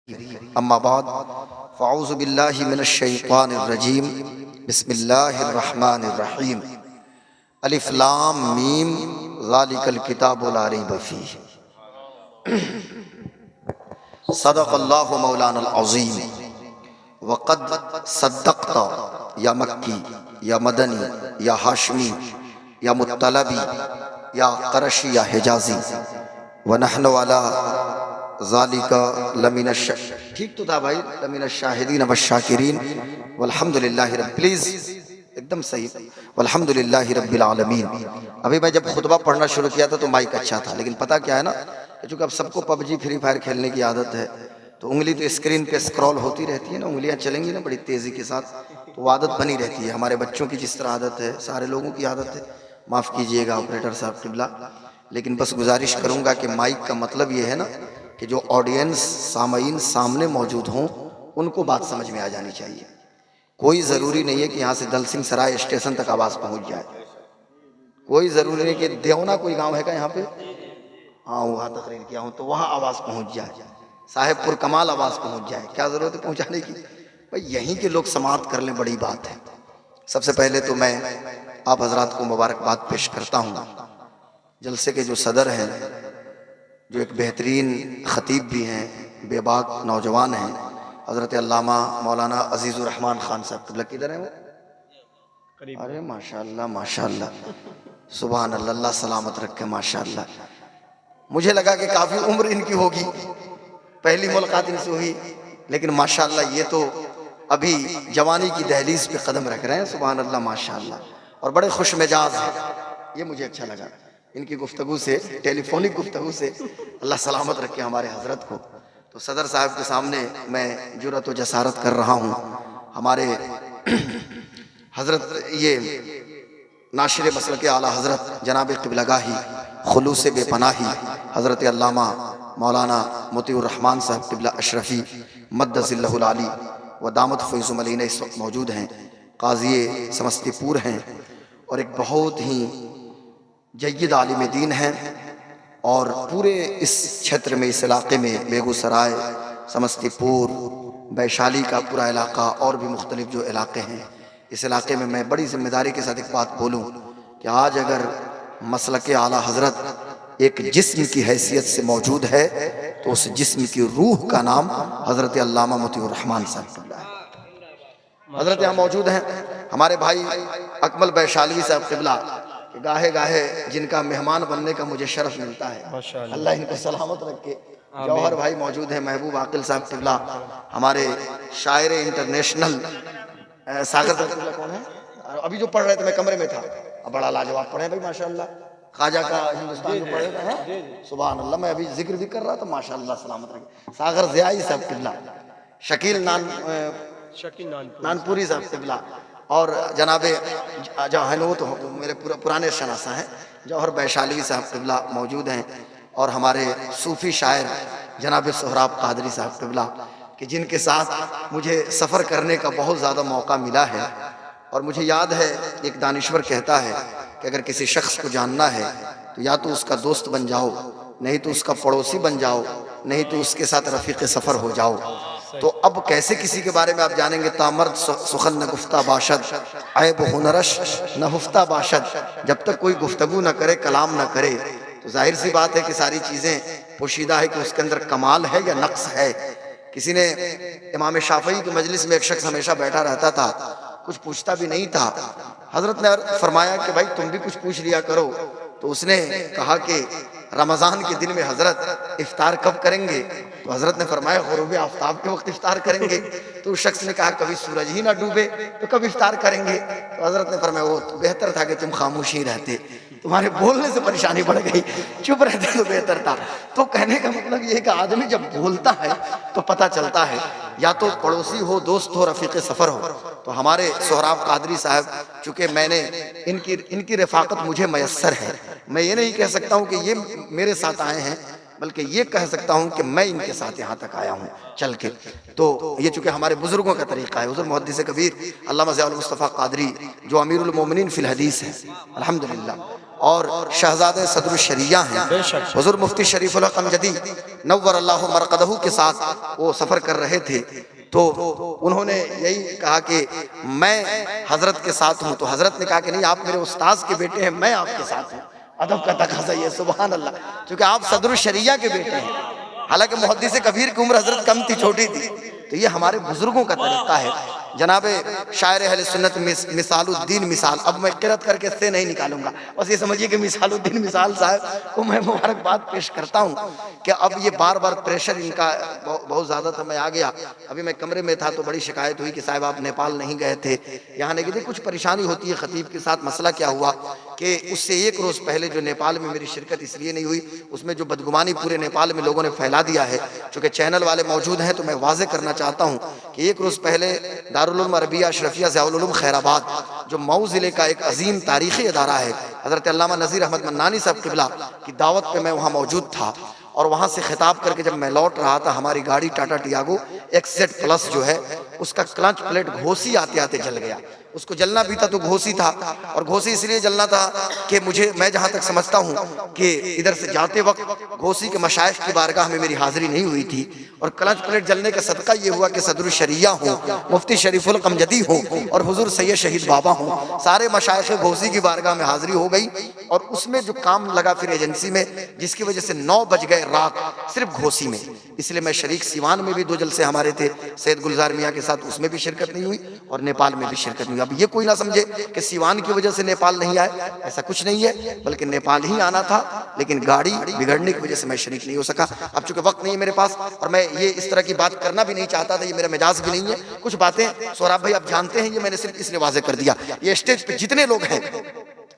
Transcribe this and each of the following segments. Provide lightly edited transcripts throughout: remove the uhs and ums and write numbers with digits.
अम्मा बाद फ़अऊज़ु बिल्लाहि मिनश शैतानिर रजीम बिस्मिल्लाहिर रहमानिर रहीम अलिफ लाम मीम ज़ालिकल किताबु ला रैब फ़ीह सदक़ल्लाहु मौलानल अज़ीम वक़द सद्दक़ता या मक्की या मदनी या हाशमी या मुत्तलबी या क़रशी या हिजाज़ी व नहनु अला ज़ालिका लमिन ठीक तो था भाई, लमिन शाहिदीन व शाकिरीन वल्हम्दुलिल्लाहि रब्बिल प्लीज़ एकदम सही वल्हम्दुलिल्लाहि रब्बिल आलमीन। अभी मैं जब खुतबा पढ़ना शुरू किया था तो माइक अच्छा था, लेकिन पता क्या है ना, क्योंकि अब सबको पबजी फ्री फायर खेलने की आदत है तो उंगली तो स्क्रीन पे स्क्रॉल होती रहती है ना, उंगलियां चलेंगी ना बड़ी तेज़ी के साथ, तो वो आदत बनी रहती है। हमारे बच्चों की जिस तरह आदत है, सारे लोगों की आदत है, माफ़ कीजिएगा ऑपरेटर साहब किबला, लेकिन बस गुजारिश करूँगा कि माइक का मतलब ये है ना कि जो ऑडियंस सामईन सामने मौजूद हों उनको बात समझ में आ जानी चाहिए। कोई ज़रूरी नहीं है कि यहाँ से दल सिंह सराय स्टेशन तक आवाज़ पहुँच जाए, कोई ज़रूरी नहीं कि देवना कोई गांव है क्या यहाँ पे, हाँ वहाँ तकरीर किया हूँ तो वहाँ आवाज़ पहुँच जाए, साहेबपुर कमाल आवाज़ पहुँच जाए, क्या ज़रूरत है पहुँचाने की, भाई यहीं के लोग समाप्त कर लें, बड़ी बात है। सबसे पहले तो मैं आप हजरात को मुबारकबाद पेश करता हूँ। जलसे के जो सदर हैं, जो एक बेहतरीन ख़तीब भी हैं, बेबाक नौजवान हैं, हज़रत अल्लामा मौलाना अज़ीज़ुर रहमान ख़ान साहब, किबला किधर हैं वो? अरे माशाअल्लाह माशाअल्लाह, सुभान अल्लाह, अल्लाह सलामत रखे माशाअल्लाह। मुझे लगा कि काफ़ी उम्र इनकी होगी, पहली मुलाकात इनसे हुई, लेकिन माशाअल्लाह ये तो अभी जवानी की दहलीज पे कदम रख रहे हैं, सुभान अल्लाह माशाअल्लाह, और बड़े खुश मिजाज हैं, ये मुझे अच्छा लगा इनकी गुफ्तगू से, टेलीफोनिक गुफ्तगू से। अल्लाह सलामत रखे हमारे हजरत को। तो सदर साहब के सामने मैं जुरत व जसारत कर रहा हूँ, हमारे हजरत ये नाशिर मसलक आला हजरत जनाब क़िबलगाही खुलूस बेपनाही हजरत अल्लामा मौलाना मोतीउर रहमान साहब क़िबला अशरफ़ी मद्दज़िल्लहुल आली व दामत फ़ैज़ुल मलीना इस वक्त मौजूद हैं, काज़ी समस्तीपुर हैं और एक बहुत ही जय्यद आलिम दीन हैं, और पूरे इस क्षेत्र में, इस इलाक़े में, बेगूसराय, समस्तीपुर, वैशाली का पूरा इलाक़ा और भी मुख्तलिफ जो इलाक़े हैं, इस इलाक़े में मैं बड़ी ज़िम्मेदारी के साथ एक बात बोलूँ कि आज अगर मसलक आला हज़रत एक जिस्म की हैसियत से मौजूद है तो उस जिस्म की रूह का नाम हज़रत अल्लामा मोतीउर रहमान साहब है। हज़रत यहाँ मौजूद हैं हमारे भाई अकमल वैशाली साहब क़िबला, गाहे गाहे जिनका मेहमान बनने का मुझे शरफ मिलता है, अल्लाह इनको सलामत रखे। जौहर भाई मौजूद है, महबूब आकिल साहब क़िबला, हमारे शायर इंटरनेशनल सागर क़िबला कौन है, अभी जो पढ़ रहे थे मैं कमरे में था, बड़ा लाजवाब पढ़े भाई माशाअल्लाह, ख्वाजा का हिंदुस्तान में पढ़े थे, सुभान अल्लाह, मैं अभी जिक्र भी कर रहा था, माशाअल्लाह सलामत रखे। सागर ज़ियाई साहब क़िबला, शकील नानपुरी साहब क़िबला, और जनाबे जहाँ तो मेरे पुराने शनासा हैं, जौहर वैशाली साहब क़िबला मौजूद हैं, और हमारे सूफ़ी शायर जनाब सोहराब कादरी साहब क़िबला, कि जिनके साथ मुझे सफ़र करने का बहुत ज़्यादा मौका मिला है। और मुझे याद है एक दानिश्वर कहता है कि अगर किसी शख्स को जानना है तो या तो उसका दोस्त बन जाओ, नहीं तो उसका पड़ोसी बन जाओ, नहीं तो उसके साथ रफ़ीक़ सफ़र हो जाओ। तो अब कैसे किसी के बारे में आप जानेंगे, तामर्द सुखन न गुफ्ता बाशद ऐब हुनरश न हुफ्ता बाशद, जब तक कोई गुफ्तगू न करे, कलाम न करे, तो जाहिर सी बात है कि सारी चीज़ें पोशीदा है कि उसके अंदर कमाल है या नक्स है। किसी ने इमाम शाफ़ई की मजलिस में एक शख्स हमेशा बैठा रहता था, कुछ पूछता भी नहीं था, हज़रत ने फरमाया कि भाई तुम भी कुछ पूछ लिया करो, तो उसने कहा कि रमज़ान के दिन में हज़रत इफ्तार कब करेंगे, तो हज़रत ने फरमाया ग़ुरूब आफ्ताब के वक्त इफ्तार करेंगे। तो उस शख्स ने कहा कभी सूरज ही ना डूबे तो कब इफ्तार करेंगे, तो हज़रत ने फरमाया वो तो बेहतर था कि तुम खामोश ही रहते, तुम्हारे बोलने से परेशानी बढ़ गई, चुप रहते तो बेहतर था। तो कहने का मतलब ये है कि आदमी जब बोलता है तो पता चलता है, या तो पड़ोसी हो, दोस्त हो, रफ़ीक़ सफ़र हो। तो हमारे सोहराब कादरी साहब, चूँकि मैंने इनकी रफ़ाक़त मुझे मयस्सर है, मैं ये नहीं कह सकता हूँ कि ये मेरे साथ आए हैं, बल्कि ये कह सकता हूँ कि मैं इनके साथ यहाँ तक आया हूँ चल के। तो ये चूँकि हमारे बुज़ुर्गों का तरीक़ा है, हुज़ूर मुहद्दिस कबीर अल्लामा ज़ियाउल मुस्तफ़ा क़ादरी जो अमीरुल मोमिनीन फ़िल हदीस है, अल्हम्दुलिल्लाह, और शहजादे सदरुल शरिया हैं। हुजूर मुफ्ती शरीफुल हक अमजदी नव्वर अल्लाहु मरकदहू के साथ वो सफ़र कर रहे थे, तो उन्होंने यही कहा कि मैं हज़रत के साथ हूँ। तो हज़रत ने कहा कि नहीं, आप मेरे उस्ताद के बेटे हैं, मैं आपके साथ हूँ। अदब का तकाज़ा ये, सुभान अल्लाह, क्योंकि आप सदरुल शरिया के बेटे हैं। हालांकि मुहद्दिस कबीर की उम्र हज़रत कम थी, छोटी थी। तो ये हमारे बुजुर्गों का तरीका है। जनाबे शायर अहले सुन्नत मिसालुद्दीन मिसाल, अब मैं किरत करके से नहीं निकालूंगा, बस ये समझिए कि मिसालुद्दीन मिसाल साहब को मैं मुबारकबाद पेश करता हूँ कि अब ये बार बार प्रेशर इनका बहुत ज़्यादा था। मैं आ गया, अभी मैं कमरे में था तो बड़ी शिकायत हुई कि साहब आप नेपाल नहीं गए थे, यहाँ नहीं गए थे। कुछ परेशानी होती है खतीब के साथ। मसला क्या हुआ कि उससे एक रोज़ पहले जो नेपाल में मेरी शिरकत इसलिए नहीं हुई, उसमें जो बदगुमानी पूरे नेपाल में लोगों ने फैला दिया है, चूँकि चैनल वाले मौजूद हैं तो मैं वाज़े करना चाहता हूँ कि एक रोज़ पहले दारुल उलूम अरबिया अशरफिया ज़ियाउल उलूम खैराबाद, जो मऊ ज़िले का एक अजीम तारीख़ी अदारा है, हज़रत अल्लामा नज़ीर अहमद मन्नानी साहब क़िबला की दावत पे मैं वहाँ मौजूद था। और वहाँ से खिताब करके जब मैं लौट रहा था, हमारी गाड़ी टाटा टियागो XZ प्लस जो है, उसका क्लच प्लेट घोसी आते आते जल गया। उसको जलना भी था तो घोसी था, और घोसी इसलिए जलना था कि मैं जहाँ तक समझता हूँ कि इधर से जाते वक्त घोसी के मशाइख की बारगाह में मेरी हाज़िरी नहीं हुई थी, और क्लच प्लेट जलने का सदका ये हुआ कि सदरुल शरिया हो, मुफ्ती शरीफुल अमजदी हो और हुजूर सैयद शहीद बाबा हो, सारे मशाइख घोसी की बारगाह में हाज़िरी हो गई। और उसमें जो काम लगा फिर एजेंसी में, जिसकी वजह से 9 बज गए रात सिर्फ घोसी में। इसलिए मैं शरीक सिवान में भी 2 जलसे हमारे थे सैयद गुलजार मियाँ के साथ, उसमें भी शिरकत नहीं हुई और नेपाल में भी शिरकत नहीं हुई। अब ये कोई ना समझे कि सिवान की वजह से नेपाल नहीं आए, ऐसा कुछ नहीं है, बल्कि नेपाल ही आना था, लेकिन गाड़ी बिगड़ने की वजह से मैं शरीक नहीं हो सका। अब चूंकि वक्त नहीं है मेरे पास और मैं ये इस तरह की बात करना भी नहीं चाहता था, ये मेरा मिजाज भी नहीं है। कुछ बातें सोहराब भाई आप जानते हैं, ये मैंने सिर्फ इसलिए वाज़े कर दिया। ये स्टेज पे जितने लोग हैं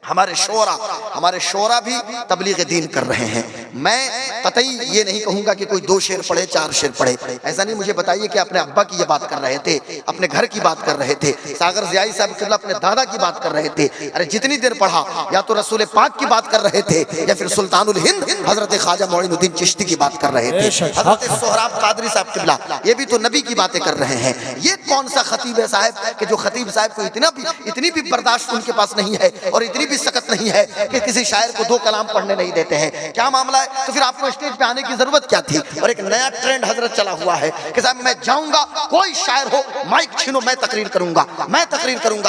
हमारे शोरा भी तबलीग दीन कर रहे हैं। मैं कतई ये नहीं कहूँगा कि कोई 2 शेर पढ़े 4 शेर पढ़े, ऐसा नहीं। मुझे बताइए कि अपने अब्बा की ये बात कर रहे थे, अपने घर की बात कर रहे थे, सागर ज़ियाई साहब क़िबला अपने दादा की बात कर रहे थे। अरे जितनी देर पढ़ा, या तो रसूल पाक की बात कर रहे थे या फिर सुल्तानुल हिंद हज़रत ख्वाजा मोइनुद्दीन चिश्ती की बात कर रहे थे, हज़रत सोहराब कादरी साहब क़िबला, ये भी तो नबी की बातें कर रहे हैं। ये कौन सा खतीब है साहब कि जो खतीब साहब को इतनी भी बर्दाश्त उनके पास नहीं है और इतनी भी सकत नहीं है कि किसी शायर को 2 कलाम पढ़ने नहीं देते हैं? क्या मामला है? तो फिर आपको स्टेज पे आने की जरूरत क्या थी? और एक नया ट्रेंड हजरत चला हुआ है कि साहब मैं जाऊंगा, कोई शायर हो माइक छीनो, मैं तकरीर करूंगा,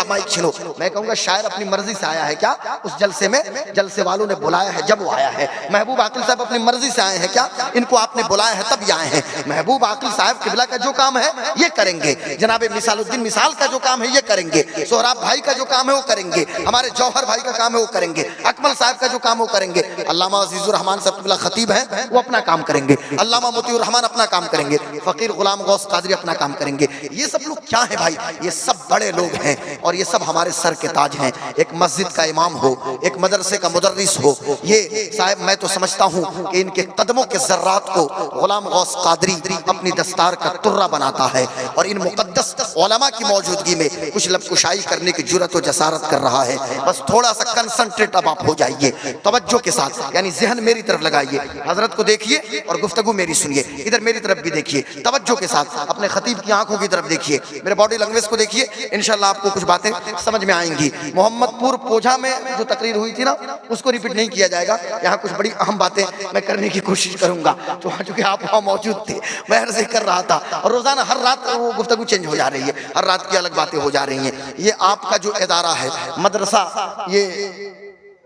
माइक छीनो। मैं कहूंगा शायर अपनी मर्जी से आया है क्या उस जलसे में? जलसे वालों ने बुलाया है जब वो आया है। महबूब आकिल साहब अपनी मर्जी से आए हैं क्या? इनको आपने बुलाया है तब ये आए हैं। महबूब आकिल साहब क़िबला का जो काम है ये करेंगे, जनाब मिसालुद्दीन मिसाल का जो काम है ये करेंगे, सोहराब भाई का जो काम है वो करेंगे, हमारे जौहर भाई का काम है वो करेंगे, अकमल साहब का जो काम वो करेंगे, अल्लामा अजीजुर रहमान साहब क़िबला खतीब हैं वो अपना काम करेंगे, अल्लामा मोतियुर रहमान अपना काम करेंगे, फ़कीर गुलाम गौस कादरी अपना काम करेंगे। ये सब लोग क्या है भाई? ये सब बड़े लोग हैं और ये सब हमारे सर के ताज हैं। एक मस्जिद का इमाम हो, एक मदरसे का मुदर्रिस हो, ये साहब मैं तो समझता हूँ कि इनके कदमों के ज़र्रात को गुलाम गौस कादरी अपनी दस्तार का तुर्रा बनाता है और इन मुक़द्दस उलमा की मौजूदगी में कुछ लबकुशाई करने की जुर्रत और जसारत कर रहा है। बस थोड़ा सा कंसंट्रेट अब आप हो जाइए, तवज्जो के साथ, यानी ज़हन मेरी तरफ लगाइए, हजरत को देखिए और गुफ्तगू मेरी सुनिए, इधर मेरी तरफ भी देखिए, तवज्जो के साथ अपने खतीब की आंखों की तरफ देखिए, मेरे बॉडी लैंग्वेज को देखिए, इंशाल्लाह आपको कुछ बातें समझ में आएंगी। मोहम्मदपुर पोझा में जो तकरीर हुई थी ना, उसको रिपीट नहीं किया जाएगा। यहाँ कुछ बड़ी अहम बातें मैं करने की कोशिश करूंगा, तो चूंकि आप वहाँ मौजूद थे, मैं अर्ज़ कर रहा था। और रोजाना हर रात वो गुफ्तगू चेंज हो जा रही है, हर रात की अलग बातें हो जा रही हैं। ये आपका जो इदारा है मदरसा, ये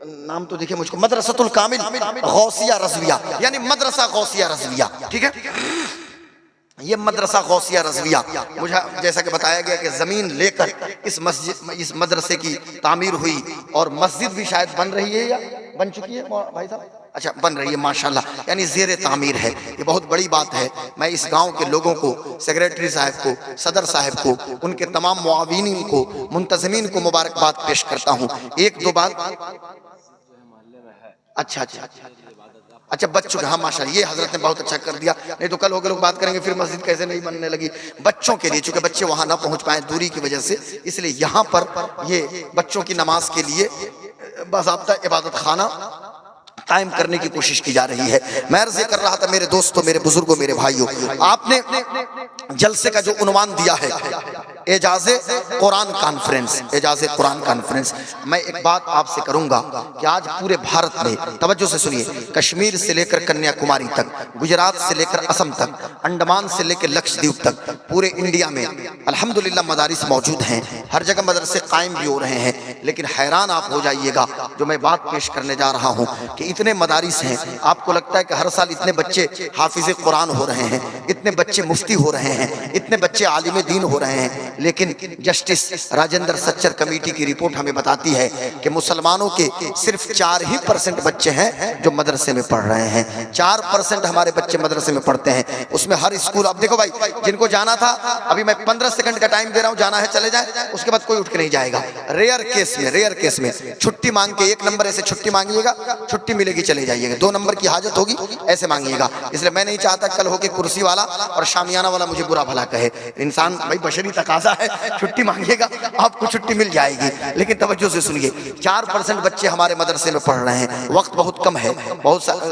नाम तो देखिए मुझको, मदरसतुल कामिल गौसिया रज़विया, यानी मदरसा गौसिया रज़विया, ठीक है। ये मदरसा गौसिया रज़विया, मुझे जैसा कि बताया गया कि ज़मीन लेकर इस मदरसे की तामीर हुई और मस्जिद भी शायद बन रही है या बन चुकी है भाई साहब? अच्छा, बन रही है माशाल्लाह, यानी ज़ेर तामीर है। ये बहुत बड़ी बात है। मैं इस गांव के लोगों को, सेक्रेटरी साहब को, सदर साहब को, उनके तमाम मुआविनीन को, मुंतज़मीन को मुबारकबाद पेश करता हूँ। 1-2 बात अच्छा बच चुके, हाँ माशाल्लाह, ये हजरत ने बहुत अच्छा कर दिया। नहीं तो कल होकर लोग बात करेंगे फिर मस्जिद कैसे नहीं बनने लगी। बच्चों के लिए, चूंकि बच्चे वहां ना पहुंच पाए दूरी की वजह से, इसलिए यहाँ पर ये बच्चों की नमाज के लिए बाज़ाब्ता इबादत खाना कायम करने की कोशिश की जा रही है। मैं अर्ज़ कर रहा था मेरे दोस्तों, मेरे बुजुर्गों, मेरे भाइयों, आपने जलसे का जो उन्वान दिया है एजाज़े कुरान कॉन्फ्रेंस, एजाज़े कुरान कॉन्फ्रेंस, मैं एक बात आपसे करूंगा कि आज पूरे भारत में, तवज्जो से सुनिए, कश्मीर से लेकर कन्याकुमारी तक, गुजरात से लेकर असम तक, अंडमान से लेकर लक्षद्वीप तक, पूरे इंडिया में अल्हम्दुलिल्लाह मदारिस मौजूद हैं, हर जगह मदरसे कायम भी हो रहे हैं। लेकिन हैरान आप हो जाइएगा जो मैं बात पेश करने जा रहा हूँ कि इतने मदारिस हैं, आपको लगता है कि हर साल इतने बच्चे हाफिज़ कुरान हो रहे हैं, इतने बच्चे मुफ्ती हो रहे हैं, इतने बच्चे आलिम दीन हो रहे हैं, लेकिन जस्टिस राजेंद्र सच्चर कमेटी की रिपोर्ट हमें बताती है कि मुसलमानों के सिर्फ 4% बच्चे हैं जो मदरसे में पढ़ रहे हैं। 4% हमारे बच्चे मदरसे में पढ़ते हैं। उसमें हर स्कूल, अब देखो भाई, जिनको जाना था, अभी मैं 15 सेकंड का टाइम दे रहा हूं, जाना है चले जाए, उसके बाद कोई उठ के नहीं जाएगा। रेयर केस में छुट्टी मांग के 1 नंबर ऐसे छुट्टी मांगिएगा, छुट्टी मिलेगी चले जाइएगा, 2 नंबर की हाजत होगी ऐसे मांगिएगा। इसलिए मैं नहीं चाहता कल होके कुर्सी वाला और शामियाना वाला मुझे बुरा भला कहे। इंसान भाई बशरी तकाजा है, छुट्टी मांगिएगा आपको छुट्टी मिल जाएगी। लेकिन तवज्जो से सुनिए, 4% बच्चे हमारे मदरसे में पढ़ रहे हैं। वक्त बहुत कम है,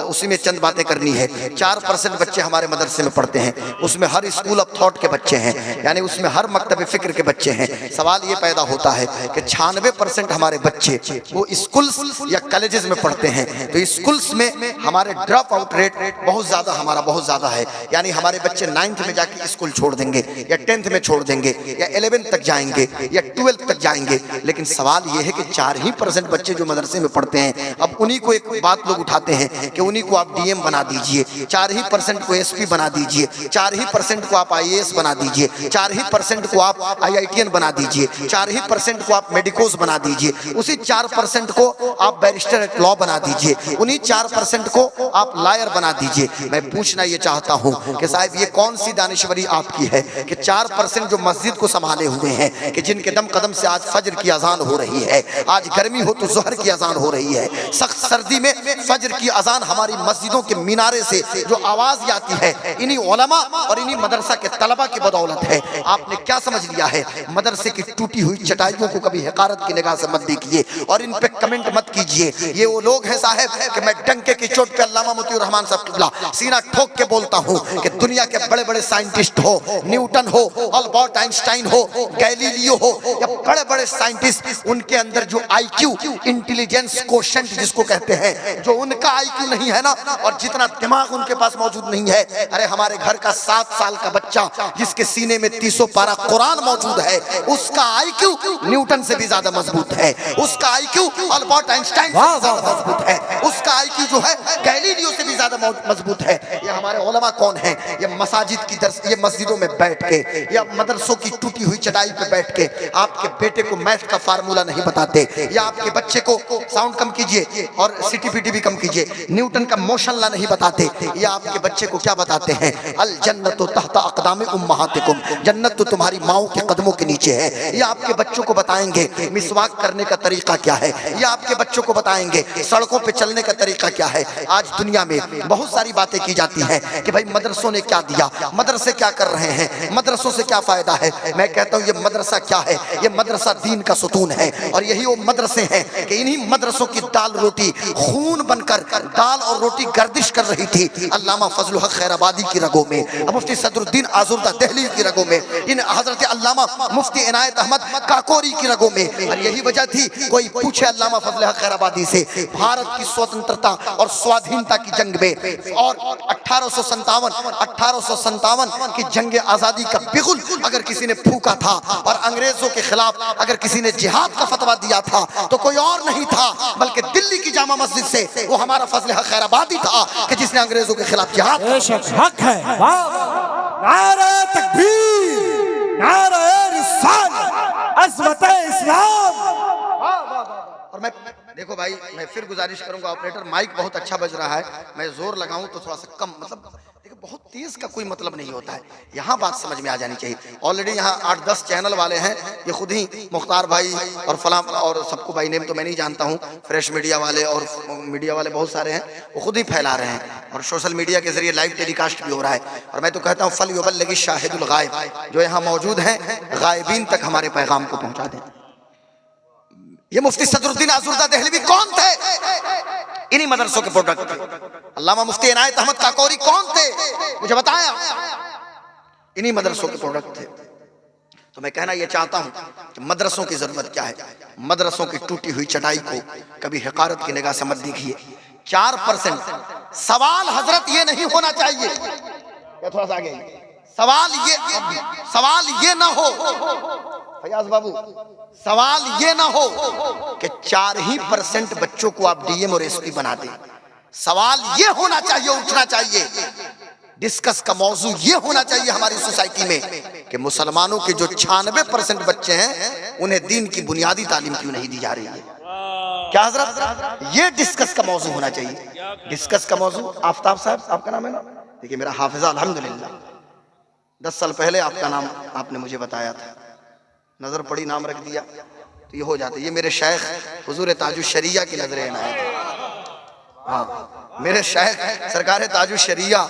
उसी में चंद बातें करनी है। 4% बच्चे हमारे मदरसे में पढ़ते हैं, उसमें हर स्कूल ऑफ थॉट के बच्चे हैं, यानी उसमें हर मकतब फिक्र के बच्चे हैं। सवाल ये पैदा होता है कि 96% हमारे बच्चे वो स्कूल्स या कॉलेजेस में पढ़ते हैं, तो स्कूल्स में हमारे ड्रॉप आउट रेट बहुत ज्यादा, हमारा बहुत ज्यादा है। यानी हमारे बच्चे 9th में जाके स्कूल छोड़ देंगे या 10th में छोड़ देंगे या 11th तक जाएंगे या 12th तक जाएंगे। लेकिन सवाल यह है कि 4% बच्चे जो मदरसे में पढ़ते हैं, अब उन्हीं को एक बात लोग उठाते हैं कि उन्हीं को आप डीएम बना दीजिए, 4% को एसपी बना दीजिए, 4% को आप आईएएस बना दीजिए, 4% को आप आईआईटीएन बना दीजिए, 4% को आप मेडिकोस बना दीजिए, उसी 4% को आप बैरिस्टर एट लॉ बना दीजिए, उन्हीं 4% को आप लायर बना दीजिए। मैं पूछना ये चाहता हूँ कि साहब ये कौन सी दानिशवरी आपकी है कि 4% जो मस्जिद को संभाले हुए हैं, कि जिनके दम कदम से आज फजर की अजान हो रही है, आज गर्मी हो तो ज़ोहर की अजान हो रही है, सख्त सर्दी में फजर की अजान हमारी मस्जिदों के मीनारे से जो आवाज़ आती है, इन्हीं उलमा और इन्हीं मदरसा के तलबा की बदौलत है। आपने क्या समझ लिया है? मदरसे की टूटी हुई चटाइयों को कभी हकारत की निगाह से मत देखिए और इन पे कमेंट मत कीजिए। ये वो लोग हैं साहब कि मैं डंके की चोट पे अल्लामा मोती रहमान साहब किबला सीना ठोक के बोलता हूँ कि दुनिया के बड़े बड़े साइंटिस्ट हो, न्यूटन हो, अल्बर्ट आइंस्टाइन हो, गैलीलियो हो, या बड़े बड़े साइंटिस्ट, उनके अंदर जो आईक्यू, इंटेलिजेंस कोशेंट जिसको कहते हैं, जो उनका आईक्यू नहीं है ना, और जितना दिमाग उनके पास मौजूद नहीं है, अरे हमारे घर का 7 साल का बच्चा जिसके सीने में 300 पारा कुरान मौजूद है, उसका आईक्यू न्यूटन से भी ज्यादा मजबूत है, उसका आईक्यू अल्बर्ट आइंस्टाइन से ज्यादा मजबूत है, उसका आईक्यू जो है गैलीलियो से भी ज्यादा मजबूत है। ये हमारे उलमा कौन है? ये मसाजिद की ये मस्जिदों में बैठ के या मदरसों की टूटी हुई चटाई पे बैठ के आपके बेटे को मैथ का फार्मूला नहीं बताते, या आपके बच्चे को साउंड कम कीजिए और सीटीपीटी भी कम कीजिए, न्यूटन का मोशन ला नहीं बताते, या आपके बच्चे को क्या बताते हैं? अल जन्नतु तहता अक़दामी उम्महातिकुम, जन्नत तो तुम्हारी माओं के कदमों के नीचे है। या आपके बच्चों को बताएंगे मिसवाक करने का तरीका क्या है, या आपके बच्चों को बताएंगे सड़कों पे चलने का तरीका क्या है। आज दुनिया में बहुत सारी बातें की जाती हैं कि भाई मदरसों ने क्या दिया, मदरसे क्या कर रहे हैं, मदरसों से क्या फायदा है। मैं कहता हूँ ये मदरसा क्या है? ये मदरसा दीन का सुतून है, और यही वो मदरसे हैं कि इन्हीं मदरसों की दाल रोटी खून बनकर दाल और रोटी गर्दिश कर रही थी अल्लामा फजल हक खैराबादी की रगों में, मुफ्ती सदरुद्दीन आजुर्दा दहली की रगों में, इन हजरत अल्लामा मुफ्ती इनायत अहमद काकोरी की रगों में। और यही वजह थी, कोई पूछे अल्लामा फजल हक खैराबादी से भारत की स्वतंत्रता और स्वाधीनता की जंग में और 1857 की जंग आजादी का बिगुल अगर किसी ने फूका था और अंग्रेजों के खिलाफ अगर किसी ने जिहाद का फतवा दिया था, तो कोई और नहीं था बल्कि दिल्ली की जामा मस्जिद से वो हमारा फजल हक खैराबादी था कि जिसने अंग्रेजों के खिलाफ जिहाद। हक है, नारे तकबीर, नारे रिसालत, अज़मत इस्लाम। और मैं देखो भाई, मैं फिर गुजारिश करूंगा ऑपरेटर, माइक बहुत अच्छा बज रहा है, मैं जोर लगाऊं तो थोड़ा सा कम, मतलब देखो बहुत तेज का कोई मतलब नहीं होता है, यहाँ बात समझ में आ जानी चाहिए। ऑलरेडी यहाँ 8-10 चैनल वाले हैं, ये खुद ही मुख्तार भाई और फलाम और सबको भाई नेम तो मैं नहीं जानता हूँ, फ्रेश मीडिया वाले और मीडिया वाले बहुत सारे हैं, वो खुद ही फैला रहे हैं और सोशल मीडिया के जरिए लाइव टेलीकास्ट भी हो रहा है। और मैं तो कहता हूँ फल युबल्लिगी शाहिदुल गायब, जो यहाँ मौजूद हैं गायबीन तक हमारे पैगाम को पहुँचा दें। ये मुफ्ती सदरुद्दीन आजुर्दा दहलवी कौन थे? इन्हीं मदरसों के प्रोडक्ट थे। अल्लामा मुफ्ती इनायत अहमद काकोरी कौन थे? मुझे बताया, इन्हीं मदरसों के प्रोडक्ट थे। तो मैं कहना यह चाहता हूं कि मदरसों की जरूरत क्या है। मदरसों की टूटी हुई चटाई को कभी हकारत की निगाह से मत देखिए। 4% सवाल हजरत ये नहीं होना चाहिए, या थोड़ा सा आगे, सवाल ये ना हो फयाज बाबू, सवाल ये ना हो कि 4% बच्चों को आप डीएम और एसपी बना दें। सवाल ये होना चाहिए, उठना चाहिए, डिस्कस का मौजू ये होना चाहिए हमारी सोसाइटी में कि मुसलमानों के जो 96% बच्चे हैं उन्हें दीन की बुनियादी तालीम क्यों नहीं दी जा रही है। क्या हजरत, ये डिस्कस का मौजू होना चाहिए। डिस्कस का मौजू, आफ्ताब साहब आपका नाम है ना? देखिए मेरा हाफिजा अल्हम्दुलिल्लाह, 10 साल पहले आपका नाम आपने मुझे बताया था, नजर पड़ी नाम रख दिया तो ये हो जाता है। ये मेरे शेख हुजूर ताजुश शरिया की नजर इनायत। हाँ, मेरे शेख सरकार ताजुश शरिया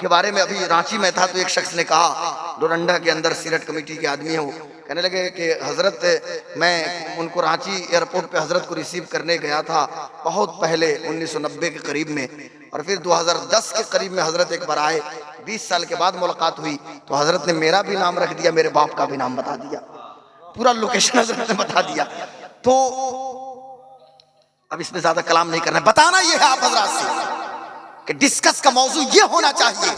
के बारे में अभी रांची में था तो एक शख्स ने कहा, डोरंडा के अंदर सीरत कमेटी के आदमी है वो, कहने लगे कि हजरत मैं उनको रांची एयरपोर्ट पे हजरत को रिसीव करने गया था बहुत पहले 1990 के करीब में, और फिर 2010 के करीब में हजरत एक बार आए, 20 साल के बाद मुलाकात हुई तो हजरत ने मेरा भी नाम रख दिया, मेरे बाप का भी नाम बता दिया, पूरा लोकेशन हजरत ने बता दिया। तो अब इसमें ज्यादा कलाम नहीं करना है, बताना ये है आप हजरात से कि डिस्कस का मौजू ये होना चाहिए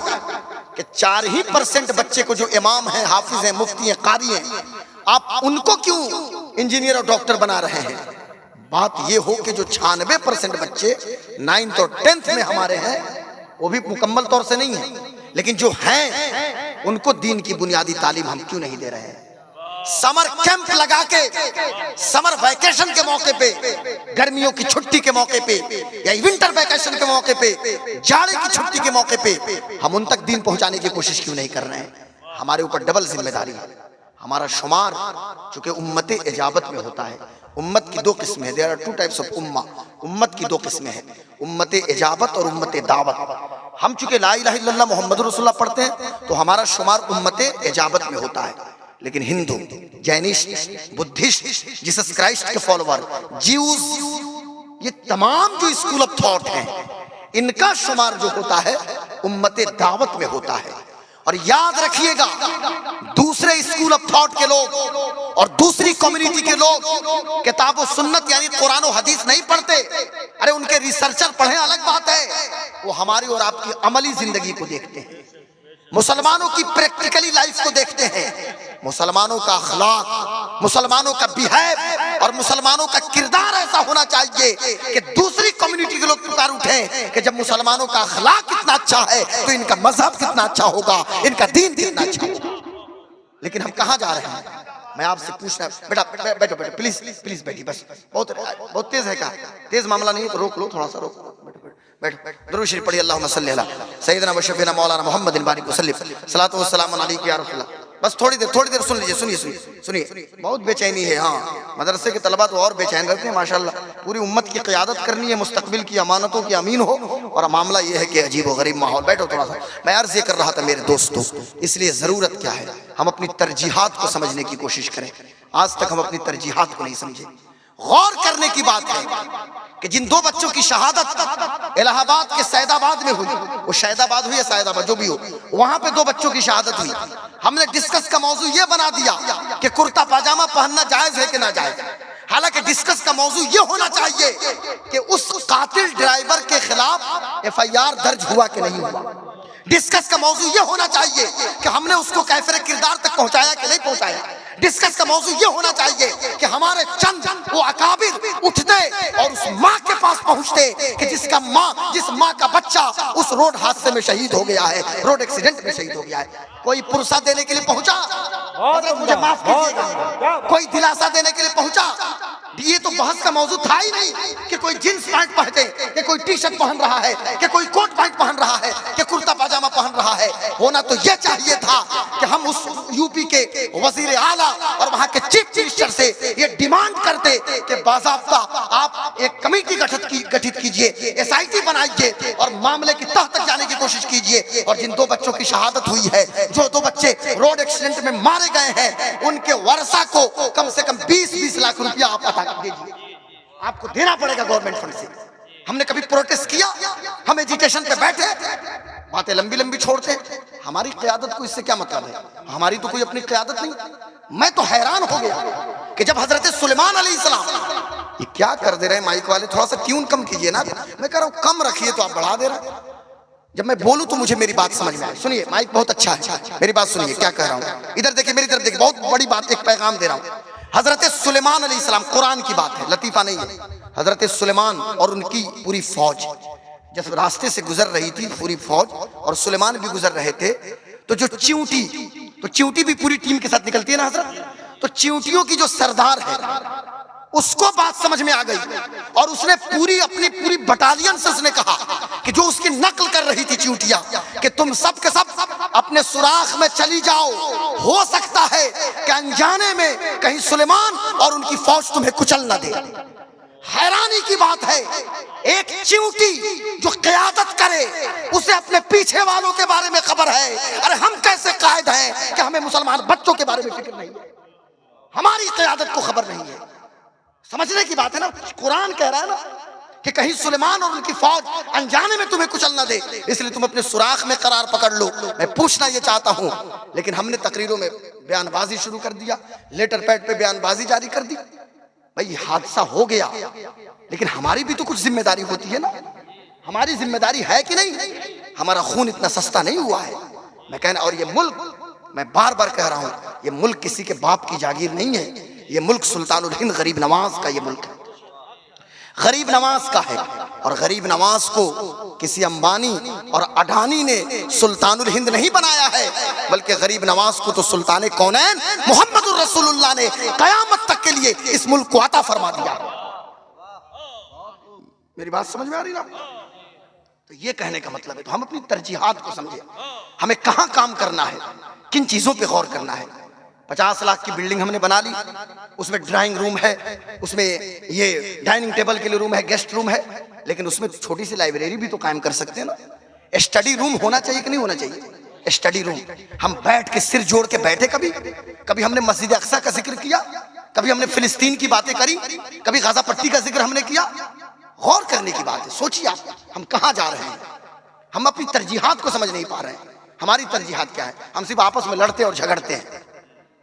कि 4% बच्चे को जो इमाम हैं, हाफिज हैं, मुफ्ती हैं, कारी हैं, आप उनको क्यों इंजीनियर और डॉक्टर बना रहे हैं। बात ये हो कि जो 96% बच्चे 9th और 10th में हमारे हैं, वो भी मुकम्मल तौर से नहीं है, लेकिन जो हैं उनको दीन की बुनियादी तालीम हम क्यों नहीं दे रहे हैं। समर कैंप लगा के, समर वैकेशन के मौके पे, गर्मियों की छुट्टी के मौके पे या विंटर वैकेशन के मौके पे, जाड़े की छुट्टी के मौके पे हम उन तक दीन पहुंचाने की कोशिश क्यों नहीं कर रहे हैं। हमारे ऊपर डबल जिम्मेदारी है। हमारा शुमार चूंकि उम्मत इजाबत में होता है, उम्मत की 2 किस्में हैं, देयर आर 2 टाइप्स ऑफ उम्मा, उम्मत की 2 किस्में हैं, उम्मत इजाबत और उम्मत दावत। हम चूंकि ला इलाहा इल्लल्लाह मुहम्मदुर रसूलुल्लाह पढ़ते हैं तो हमारा शुमार उम्मत इजाबत में होता है, लेकिन Hindu, Jainist, Buddhist, Jesus Christ के फॉलोअर, ज्यूज, ये तमाम जो स्कूल ऑफ थॉट हैं, इनका शुमार जो होता है उम्मत दावत में होता है। और याद रखिएगा, दूसरे स्कूल ऑफ थॉट के लोग और दूसरी कम्युनिटी के लोग किताब और सुन्नत यानी कुरान और हदीस नहीं पढ़ते। अरे उनके रिसर्चर पढ़े अलग बात है, वो हमारी और आपकी अमली जिंदगी को देखते हैं, मुसलमानों की प्रैक्टिकली लाइफ को देखते हैं, मुसलमानों का अखलाक, मुसलमानों का बिहेव और मुसलमानों का किरदार ऐसा होना चाहिए कि दूसरी कम्युनिटी के लोग पुकार उठे कि जब मुसलमानों का अखलाक कितना अच्छा है तो इनका मजहब कितना अच्छा होगा, इनका दीन कितना अच्छा होगा। लेकिन हम कहाँ जा रहे हैं? मैं आपसे पूछना, बेटा बैठो बैठो प्लीज प्लीज बैठिए, बस बहुत तेज है, क्या तेज मामला नहीं तो रोक लो, थोड़ा सा रोक लो, बैठो बैठो, दुरूद शरीफ पढ़िए, अल्लाहुम्मा सल्ली अला सय्यिदना व शफीना मौलाना मुहम्मदिन बारिक वसल्लम, सलातो व सलाम अलैका या रसूलल्लाह। बस थोड़ी देर सुन लीजिए, सुनिए, बहुत बेचैनी है। हाँ, मदरसे के तलबा तो और बेचैन रहते हैं माशाल्लाह। पूरी उम्मत की क़ियादत करनी है, मुस्तकबिल की अमानतों की अमीन हो, और मामला ये है कि अजीब व गरीब माहौल। बैठो थोड़ा सा, मैं अर्ज़ ये कर रहा था मेरे दोस्तों, इसलिए ज़रूरत क्या है हम अपनी तरजीहात को समझने की कोशिश करें। आज तक हम अपनी तरजीहात को नहीं समझे। गौर करने की बात है कि जिन 2 बच्चों की शहादत इलाहाबाद के सैदाबाद में हुई, वो सैदाबाद हुई या सैदाबाद जो भी हो, वहां पे 2 बच्चों की शहादत हुई। हमने डिस्कस का मौजू ये बना दिया कि कुर्ता पाजामा पहनना जायज है कि ना जायज। हालांकि डिस्कस का मौजू ये होना चाहिए कि उस कातिल ड्राइवर के खिलाफ FIR दर्ज हुआ कि नहीं हुआ। डिस्कस का मौजू ये होना चाहिए कि हमने उसको कैफिर किरदार तक पहुंचाया कि नहीं पहुंचाया। डिस्कस का मौजू ये होना चाहिए कि हमारे चंद वो अकाबिर उठते और उस माँ के पास पहुंचते कि जिस माँ का बच्चा उस रोड हादसे में शहीद हो गया है, रोड एक्सीडेंट में शहीद हो गया है। कोई पुरसा देने के लिए पहुंचा, मुझे माफ कीजिएगा, कोई दिलासा देने के लिए पहुंचा। ये तो बहस का मौजू था ही नहीं कि कोई जींस पैंट पहने, कि कोई टी शर्ट पहन रहा है, कि कोई कोट पैंट पहन रहा है, कि कुर्ता पाजामा पहन रहा है। होना तो ये चाहिए था कि हम उस यूपी के वजीर आला और वहां के चीफ मिनिस्टर से ये डिमांड करते कि बाज़ाब्ता आप एक कमेटी गठित कीजिए, SIT बनाइए और मामले की तह तक जाने की कोशिश कीजिए। और जिन 2 बच्चों की शहादत हुई है, जो 2 बच्चे रोड एक्सीडेंट में मारे गए हैं, उनके वर्षा को कम से कम 20-20 लाख रुपया आप अदा कर दीजिए, आपको देना पड़ेगा गवर्नमेंट फंड से। हमने कभी प्रोटेस्ट किया? हम एजिटेशन पे बैठे, बातें लंबी लंबी छोड़ते हैं। हमारी क़यादत को इससे क्या मतलब है? हमारी तो कोई अपनी क़यादत नहीं। मैं तो हैरान हो गया कि जब हजरत सुलेमान अलैहिस्सलाम, ये क्या कर दे रहे हैं माइक वाले, थोड़ा सा ट्यून कम कीजिए ना। मैं कह रहा हूं कम रखिए तो आप बढ़ा दे रहे हैं। जब मैं बोलूं तो मुझे मेरी बात समझ में आए। सुनिए, माइक बहुत अच्छा है, मेरी बात सुनिए क्या कह रहा हूं। इधर देखिए, मेरी तरफ देखिए, बहुत बड़ी बात, एक पैगाम दे रहा हूं। हजरत सुलेमान अलैहिस्सलाम, कुरान की बात है, लतीफा नहीं है। हजरत सुलेमान और उनकी पूरी फौज जब रास्ते से गुजर रही थी, पूरी फौज और सुलेमान भी गुजर रहे थे, तो जो च्यूंटी भी पूरी टीम के साथ निकलती है ना हजरत, तो च्यूंटियों की जो सरदार है उसको बात समझ में आ गई और उसने अपनी पूरी बटालियन से उसने कहा कि जो उसकी नकल कर रही थी च्यूंटियां, कि तुम सब के सब अपने सुराख में चली जाओ, हो सकता है कि अनजाने में कहीं सुलेमान और उनकी फौज तुम्हें कुचल न दे। हैरानी की बात है, एक च्यूंटी जो क़यादत करे उसे अपने पीछे वालों के बारे में खबर है। अरे हम कैसे कायद हैं कि हमें मुसलमान बच्चों के बारे में फिक्र नहीं है, हमारी क़यादत को खबर नहीं है। समझने की बात है ना। कुरान कह रहा है ना कि कहीं सुलेमान और उनकी फौज अनजाने में तुम्हें कुचल ना दे, इसलिए तुम अपने सुराख में करार पकड़ लो। मैं पूछना ये चाहता हूं, लेकिन हमने तकरीरों में बयानबाजी शुरू कर दिया, लेटर पैड पे बयानबाजी जारी कर दी। भाई हादसा हो गया, लेकिन हमारी भी तो कुछ जिम्मेदारी होती है ना। हमारी जिम्मेदारी है कि नहीं? हमारा खून इतना सस्ता नहीं हुआ है। मैं कहना, और ये मुल्क, मैं बार बार कह रहा हूं, ये मुल्क किसी के बाप की जागीर नहीं है। ये मुल्क सुल्तानुल हिंद गरीब नवाज का ये मुल्क है, गरीब नवाज का है। और गरीब नवाज को किसी अंबानी और अडानी ने सुल्तानुल हिंद नहीं बनाया है, बल्कि गरीब नवाज को तो सुल्तान कौनैन मोहम्मदुर रसूलुल्लाह ने कयामत तक के लिए इस मुल्क को अता फरमा दिया। मेरी बात समझ में आ रही ना? तो ये कहने का मतलब है, तो हम अपनी तरजीहात को समझे, हमें कहां काम करना है, किन चीजों पे गौर करना है। 50 लाख की बिल्डिंग हमने बना ली, उसमें ड्राइंग रूम है, उसमें ये डाइनिंग टेबल के लिए रूम है, गेस्ट रूम है, लेकिन उसमें छोटी सी लाइब्रेरी भी तो कायम कर सकते हैं ना। स्टडी रूम होना चाहिए कि नहीं होना चाहिए? स्टडी रूम, हम बैठ के सिर जोड़ के बैठे, कभी हमने मस्जिद अक्सा का जिक्र किया, कभी हमने फिलिस्तीन की बातें करी, कभी गाजा पट्टी का जिक्र हमने किया? गौर करने की बात है। सोचिए आप, हम कहाँ जा रहे हैं? हम अपनी तरजीहात को समझ नहीं पा रहे हैं। हमारी तरजीहात क्या है? हम सिर्फ आपस में लड़ते और झगड़ते हैं।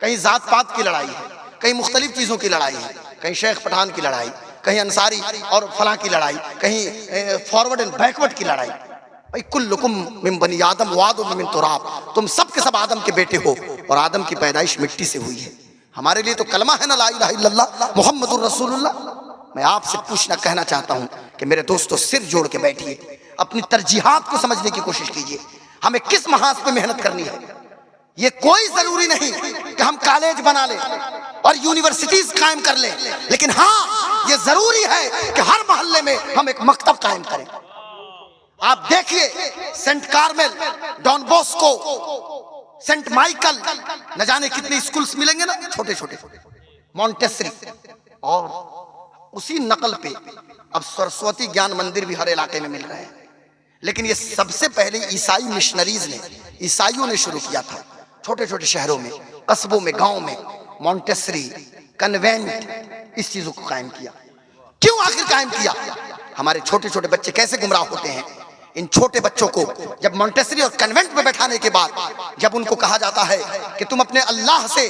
कहीं जात पात की लड़ाई है, कहीं मुख्तलिफ चीज़ों की लड़ाई है, कहीं शेख पठान की लड़ाई, कहीं अंसारी और फलां की लड़ाई, कहीं फॉरवर्ड एंड बैकवर्ड की लड़ाई। भाई कुल्लुकुम मिन बनी आदम व आदम मिन तुराब, तुम सब के सब आदम के बेटे हो और आदम की पैदाइश मिट्टी से हुई है। हमारे लिए तो कलमा है ना, ला इलाहा इल्लल्लाह मुहम्मदुर रसूलुल्लाह। मैं आपसे पूछना कहना चाहता हूं कि मेरे दोस्तों, सिर जोड़ के बैठिए, अपनी तरजीहात को समझने की कोशिश कीजिए। हमें किस महाज पे मेहनत करनी है? ये कोई जरूरी नहीं कि हम कॉलेज बना लें और यूनिवर्सिटीज कायम कर लें, लेकिन हाँ, ये जरूरी है कि हर मोहल्ले में हम एक मकतब कायम करें। आप देखिए, Saint Carmel, Don Bosco, Saint Michael, न जाने कितने स्कूल्स मिलेंगे ना, छोटे छोटे, मॉन्टेसरी, और उसी नकल पे अब सरस्वती ज्ञान मंदिर भी हर इलाके में मिल रहे हैं। लेकिन ये सबसे पहले ईसाई मिशनरीज ने, ईसाइयों ने शुरू किया था, छोटे छोटे शहरों में, कस्बों में, गांव में, मॉन्टेसरी, कन्वेंट, इस चीजों को कायम किया। क्यों आखिर कायम किया? हमारे छोटे छोटे बच्चे कैसे गुमराह होते हैं। इन छोटे बच्चों को जब मॉन्टेसरी और कन्वेंट में बैठाने के बाद जब उनको कहा जाता है कि तुम अपने अल्लाह से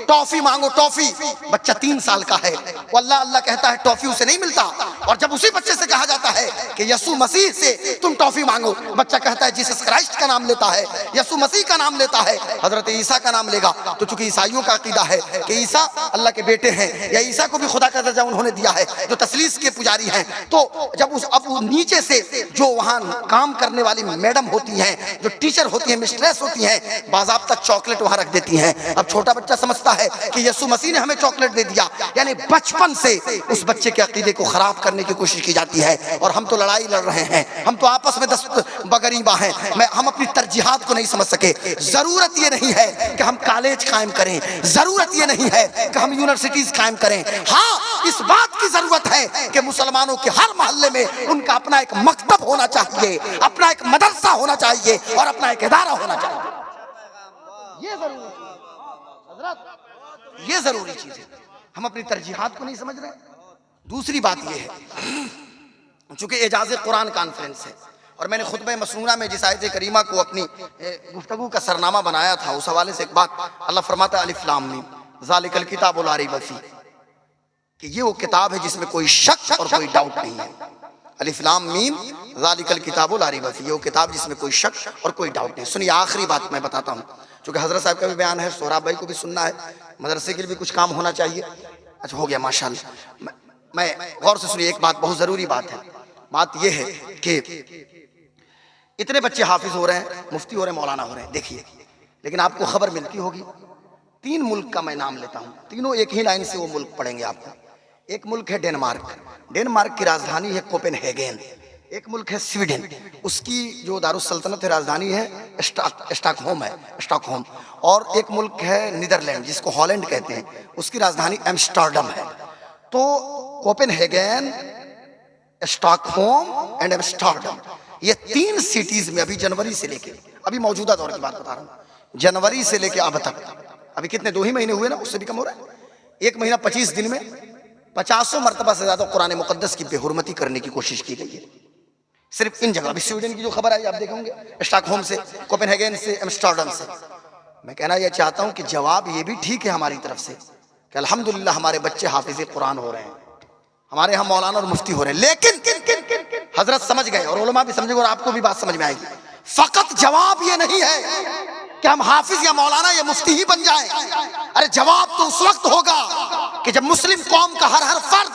टॉफी मांगो, टॉफी, बच्चा 3 साल का है, वो अल्लाह अल्लाह कहता है, टॉफी उसे नहीं मिलता। और जब उसी बच्चे से कहा जाता है कि यसु मसीह से तुम टॉफी मांगो, बच्चा कहता है जीसस क्राइस्ट का नाम लेता है, यसु मसीह का नाम लेता है, हजरत ईसा का नाम लेगा। तो चूंकि ईसाइयों का अकीदा है कि ईसा अल्लाह के बेटे हैं, या ईसा को भी खुदा का दर्जा उन्होंने दिया है, जो तसलीस के पुजारी हैं, तो जब अब नीचे से जो वहां काम करने वाली मैडम होती हैं, जो टीचर होती हैं, मिस्ट्रेस होती हैं, बाज़ाब्ता चॉकलेट वहां रख देती हैं। अब छोटा बच्चा समझता है कि यसु मसीह ने हमें चॉकलेट दे दिया, यानी बचपन से उस बच्चे के अकीदे को खराब करने की कोशिश की जाती है। और हम तो लड़ाई लड़ रहे हैं, हम तो आपस में दस्त बगरीबा हैं, हम अपनी तरजीहात को नहीं समझ सके। जरूरत ये नहीं है कि हम कॉलेज कायम करें, जरूरत ये नहीं है कि हम यूनिवर्सिटीज कायम करें। हाँ, इस बात की जरूरत है कि मुसलमानों के हर मोहल्ले में उनका अपना एक मकतब होना चाहिए, अपना एक मदरसा होना चाहिए और अपना एक इदारा होना चाहिए। ये जरूरी चीज है हजरत, ये जरूरी चीज है। हम अपनी तरजीहात को नहीं समझ रहे। दूसरी बात ये है, चूंकि एजाज कुरान कॉन्फ्रेंस है और मैंने खुतबा मसनूना में जिस आयत करीमा को अपनी गुफ्तगू का सरनामा बनाया था, उस हवाले से एक बात अल्लाह फरमाता है अलिफ लाम मीम ज़ालिकल किताबु ला रैब फीह, कि ये वो किताब है जिसमें कोई शक और कोई डाउट नहीं है। अलिफ लाम मीम ज़ालिकल किताबु ला रैब फीह, ये वो किताब जिसमें कोई शक और कोई डाउट नहीं। सुनिए आखिरी बात मैं बताता हूँ, चूँकि हजरत साहब का भी बयान है, सोहराब भाई को भी सुनना है, मदरसे के लिए भी कुछ काम होना चाहिए। अच्छा हो गया माशाल्लाह। मैं गौर से सुनिए, एक बात बहुत ज़रूरी बात है। बात यह है कि इतने बच्चे हाफिज हो रहे हैं, मुफ्ती हो रहे हैं, मौलाना हो रहे हैं, देखिए, लेकिन आपको खबर मिलती होगी 3 मुल्क का मैं नाम लेता हूँ, तीनों एक ही लाइन से वो मुल्क पढ़ेंगे आपको। एक मुल्क है डेनमार्क, डेनमार्क की राजधानी है कोपेनहेगन। एक मुल्क है स्वीडन, उसकी जो दारुस्सल्तनत है राजधानी है स्टॉकहोम है, स्टॉकहोम। और एक मुल्क है नीदरलैंड, जिसको हॉलैंड कहते हैं, उसकी राजधानी एम्स्टर्डम है। तो कोपेनहेगन, स्टॉकहोम एंड एम्स्टर्डम, ये 3 सिटीज में अभी जनवरी से लेके, अभी मौजूदा दौर की बात बता रहा हूँ, जनवरी से लेके अब तक, अभी कितने 2 ही महीने हुए ना, उससे भी कम हो रहा है, 1 महीना 25 दिन में 50 मरतबा से ज्यादा कुरान मुकद्दस की बेहुरमती करने की कोशिश की गई है सिर्फ इन जगह। अभी स्वीडन की जो खबर आई आप देखेंगे, स्टॉकहोम से, कोपेनहेगन से, एम्स्टर्डम से। मैं कहना यह चाहता हूं कि जवाब ये भी ठीक है हमारी तरफ से कि अल्हम्दुलिल्लाह हमारे बच्चे हाफिज कुरान हो रहे हैं, हमारे यहाँ मौलाना और मुफ्ती हो रहे हैं। लेकिन हजरत समझ गए और उलमा भी समझेंगे और आपको भी बात समझ में आएगी। फकत जवाब ये नहीं है कि हम हाफिज या मौलाना या मुफ्ती ही बन जाएं। अरे जवाब तो उस वक्त होगा कि जब मुस्लिम कौम का हर फर्द,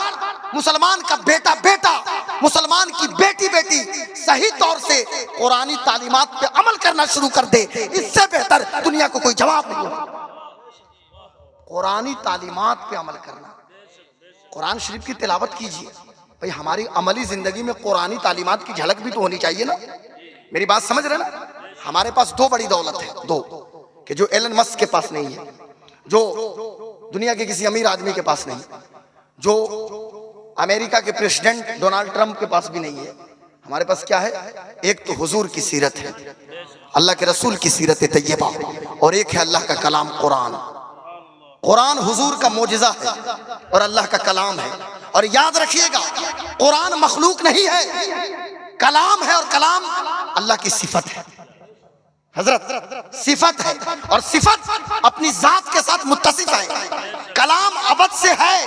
मुसलमान का बेटा बेटा, मुसलमान की बेटी बेटी सही तौर से कुरानी तालीमात पे अमल करना शुरू कर दे। इससे बेहतर दुनिया को कोई जवाब नहीं होगा। कुरानी तालीमात पे अमल करना, कुरान शरीफ की तिलावत कीजिए भाई। हमारी अमली जिंदगी में कुरानी तालीमात की झलक भी तो होनी चाहिए ना। मेरी बात समझ रहे ना। हमारे पास 2 बड़ी दौलत है, 2 कि जो एलन मस्क के पास नहीं है, जो दुनिया के किसी अमीर आदमी के पास नहीं, जो अमेरिका के प्रेसिडेंट डोनाल्ड ट्रंप के पास भी नहीं है। हमारे पास क्या है? एक तो हुजूर की सीरत है, अल्लाह के रसूल की सीरत तैयबा, और एक है अल्लाह का कलाम कुरान। कुरान हुजूर का मोजिज़ा है और अल्लाह का कलाम है। और याद रखिएगा, कुरान मखलूक नहीं है, कलाम है, और कलाम अल्लाह की सिफत है। हजरत सिफत है, और सिफत अपनी जात के साथ मुत्तसिफ है। कलाम अबद से है,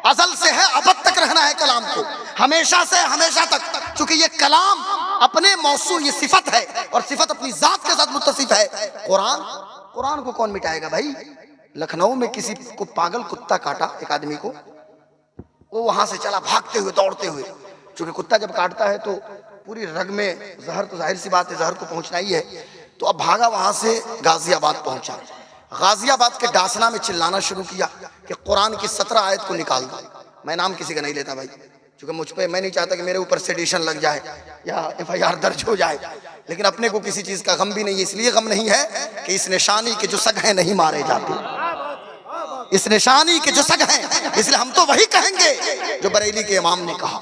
अजल से है, अबद तक रहना है कलाम को, हमेशा से हमेशा तक। क्योंकि ये कलाम अपने मौसू, ये सिफत है, और सिफत अपनी जात के साथ मुत्तसिफ है। कुरान को कौन मिटाएगा भाई? लखनऊ में किसी को पागल कुत्ता काटा, एक आदमी को, वो वहां से चला भागते हुए, दौड़ते हुए। क्योंकि कुत्ता जब काटता है तो पूरी रग में जहर, तो जाहिर सी बात है जहर को पहुंचना ही है। तो अब भागा वहां से गाजियाबाद पहुंचा। गाजियाबाद के डासना में चिल्लाना शुरू किया कि कुरान की 17 आयत को निकाल दो। मैं नाम किसी का नहीं लेता भाई, क्योंकि मुझ पे, मैं नहीं चाहता कि मेरे ऊपर सेडिशन लग जाए या FIR दर्ज हो जाए। लेकिन अपने को किसी चीज का गम भी नहीं है। इसलिए गम नहीं है कि इस निशानी के जो सग हैं नहीं मारे जाते, इस निशानी के जो सग हैं। इसलिए हम तो वही कहेंगे जो बरेली के इमाम ने कहा,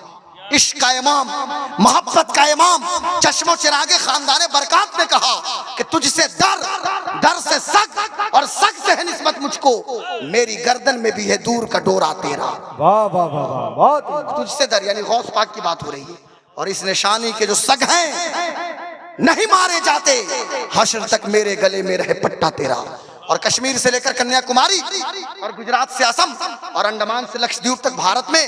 इश्क का इमाम, मोहब्बत का इमाम, चश्मो चिरागे खानदाने बरकात ने कहा कि तुझसे दर, दर से सग, और सग से है निस्बत मुझको, मेरी गर्दन में भी है दूर का डोरा तेरा। वाह वाह वाह वाह। तुझसे दर यानी गौस पाक की बात हो रही है। और इस निशानी के जो सग हैं नहीं मारे जाते, हश्र तक मेरे गले में रहे पट्टा तेरा। और कश्मीर से लेकर कन्याकुमारी, और गुजरात से असम, और अंडमान से लक्षद्वीप तक भारत में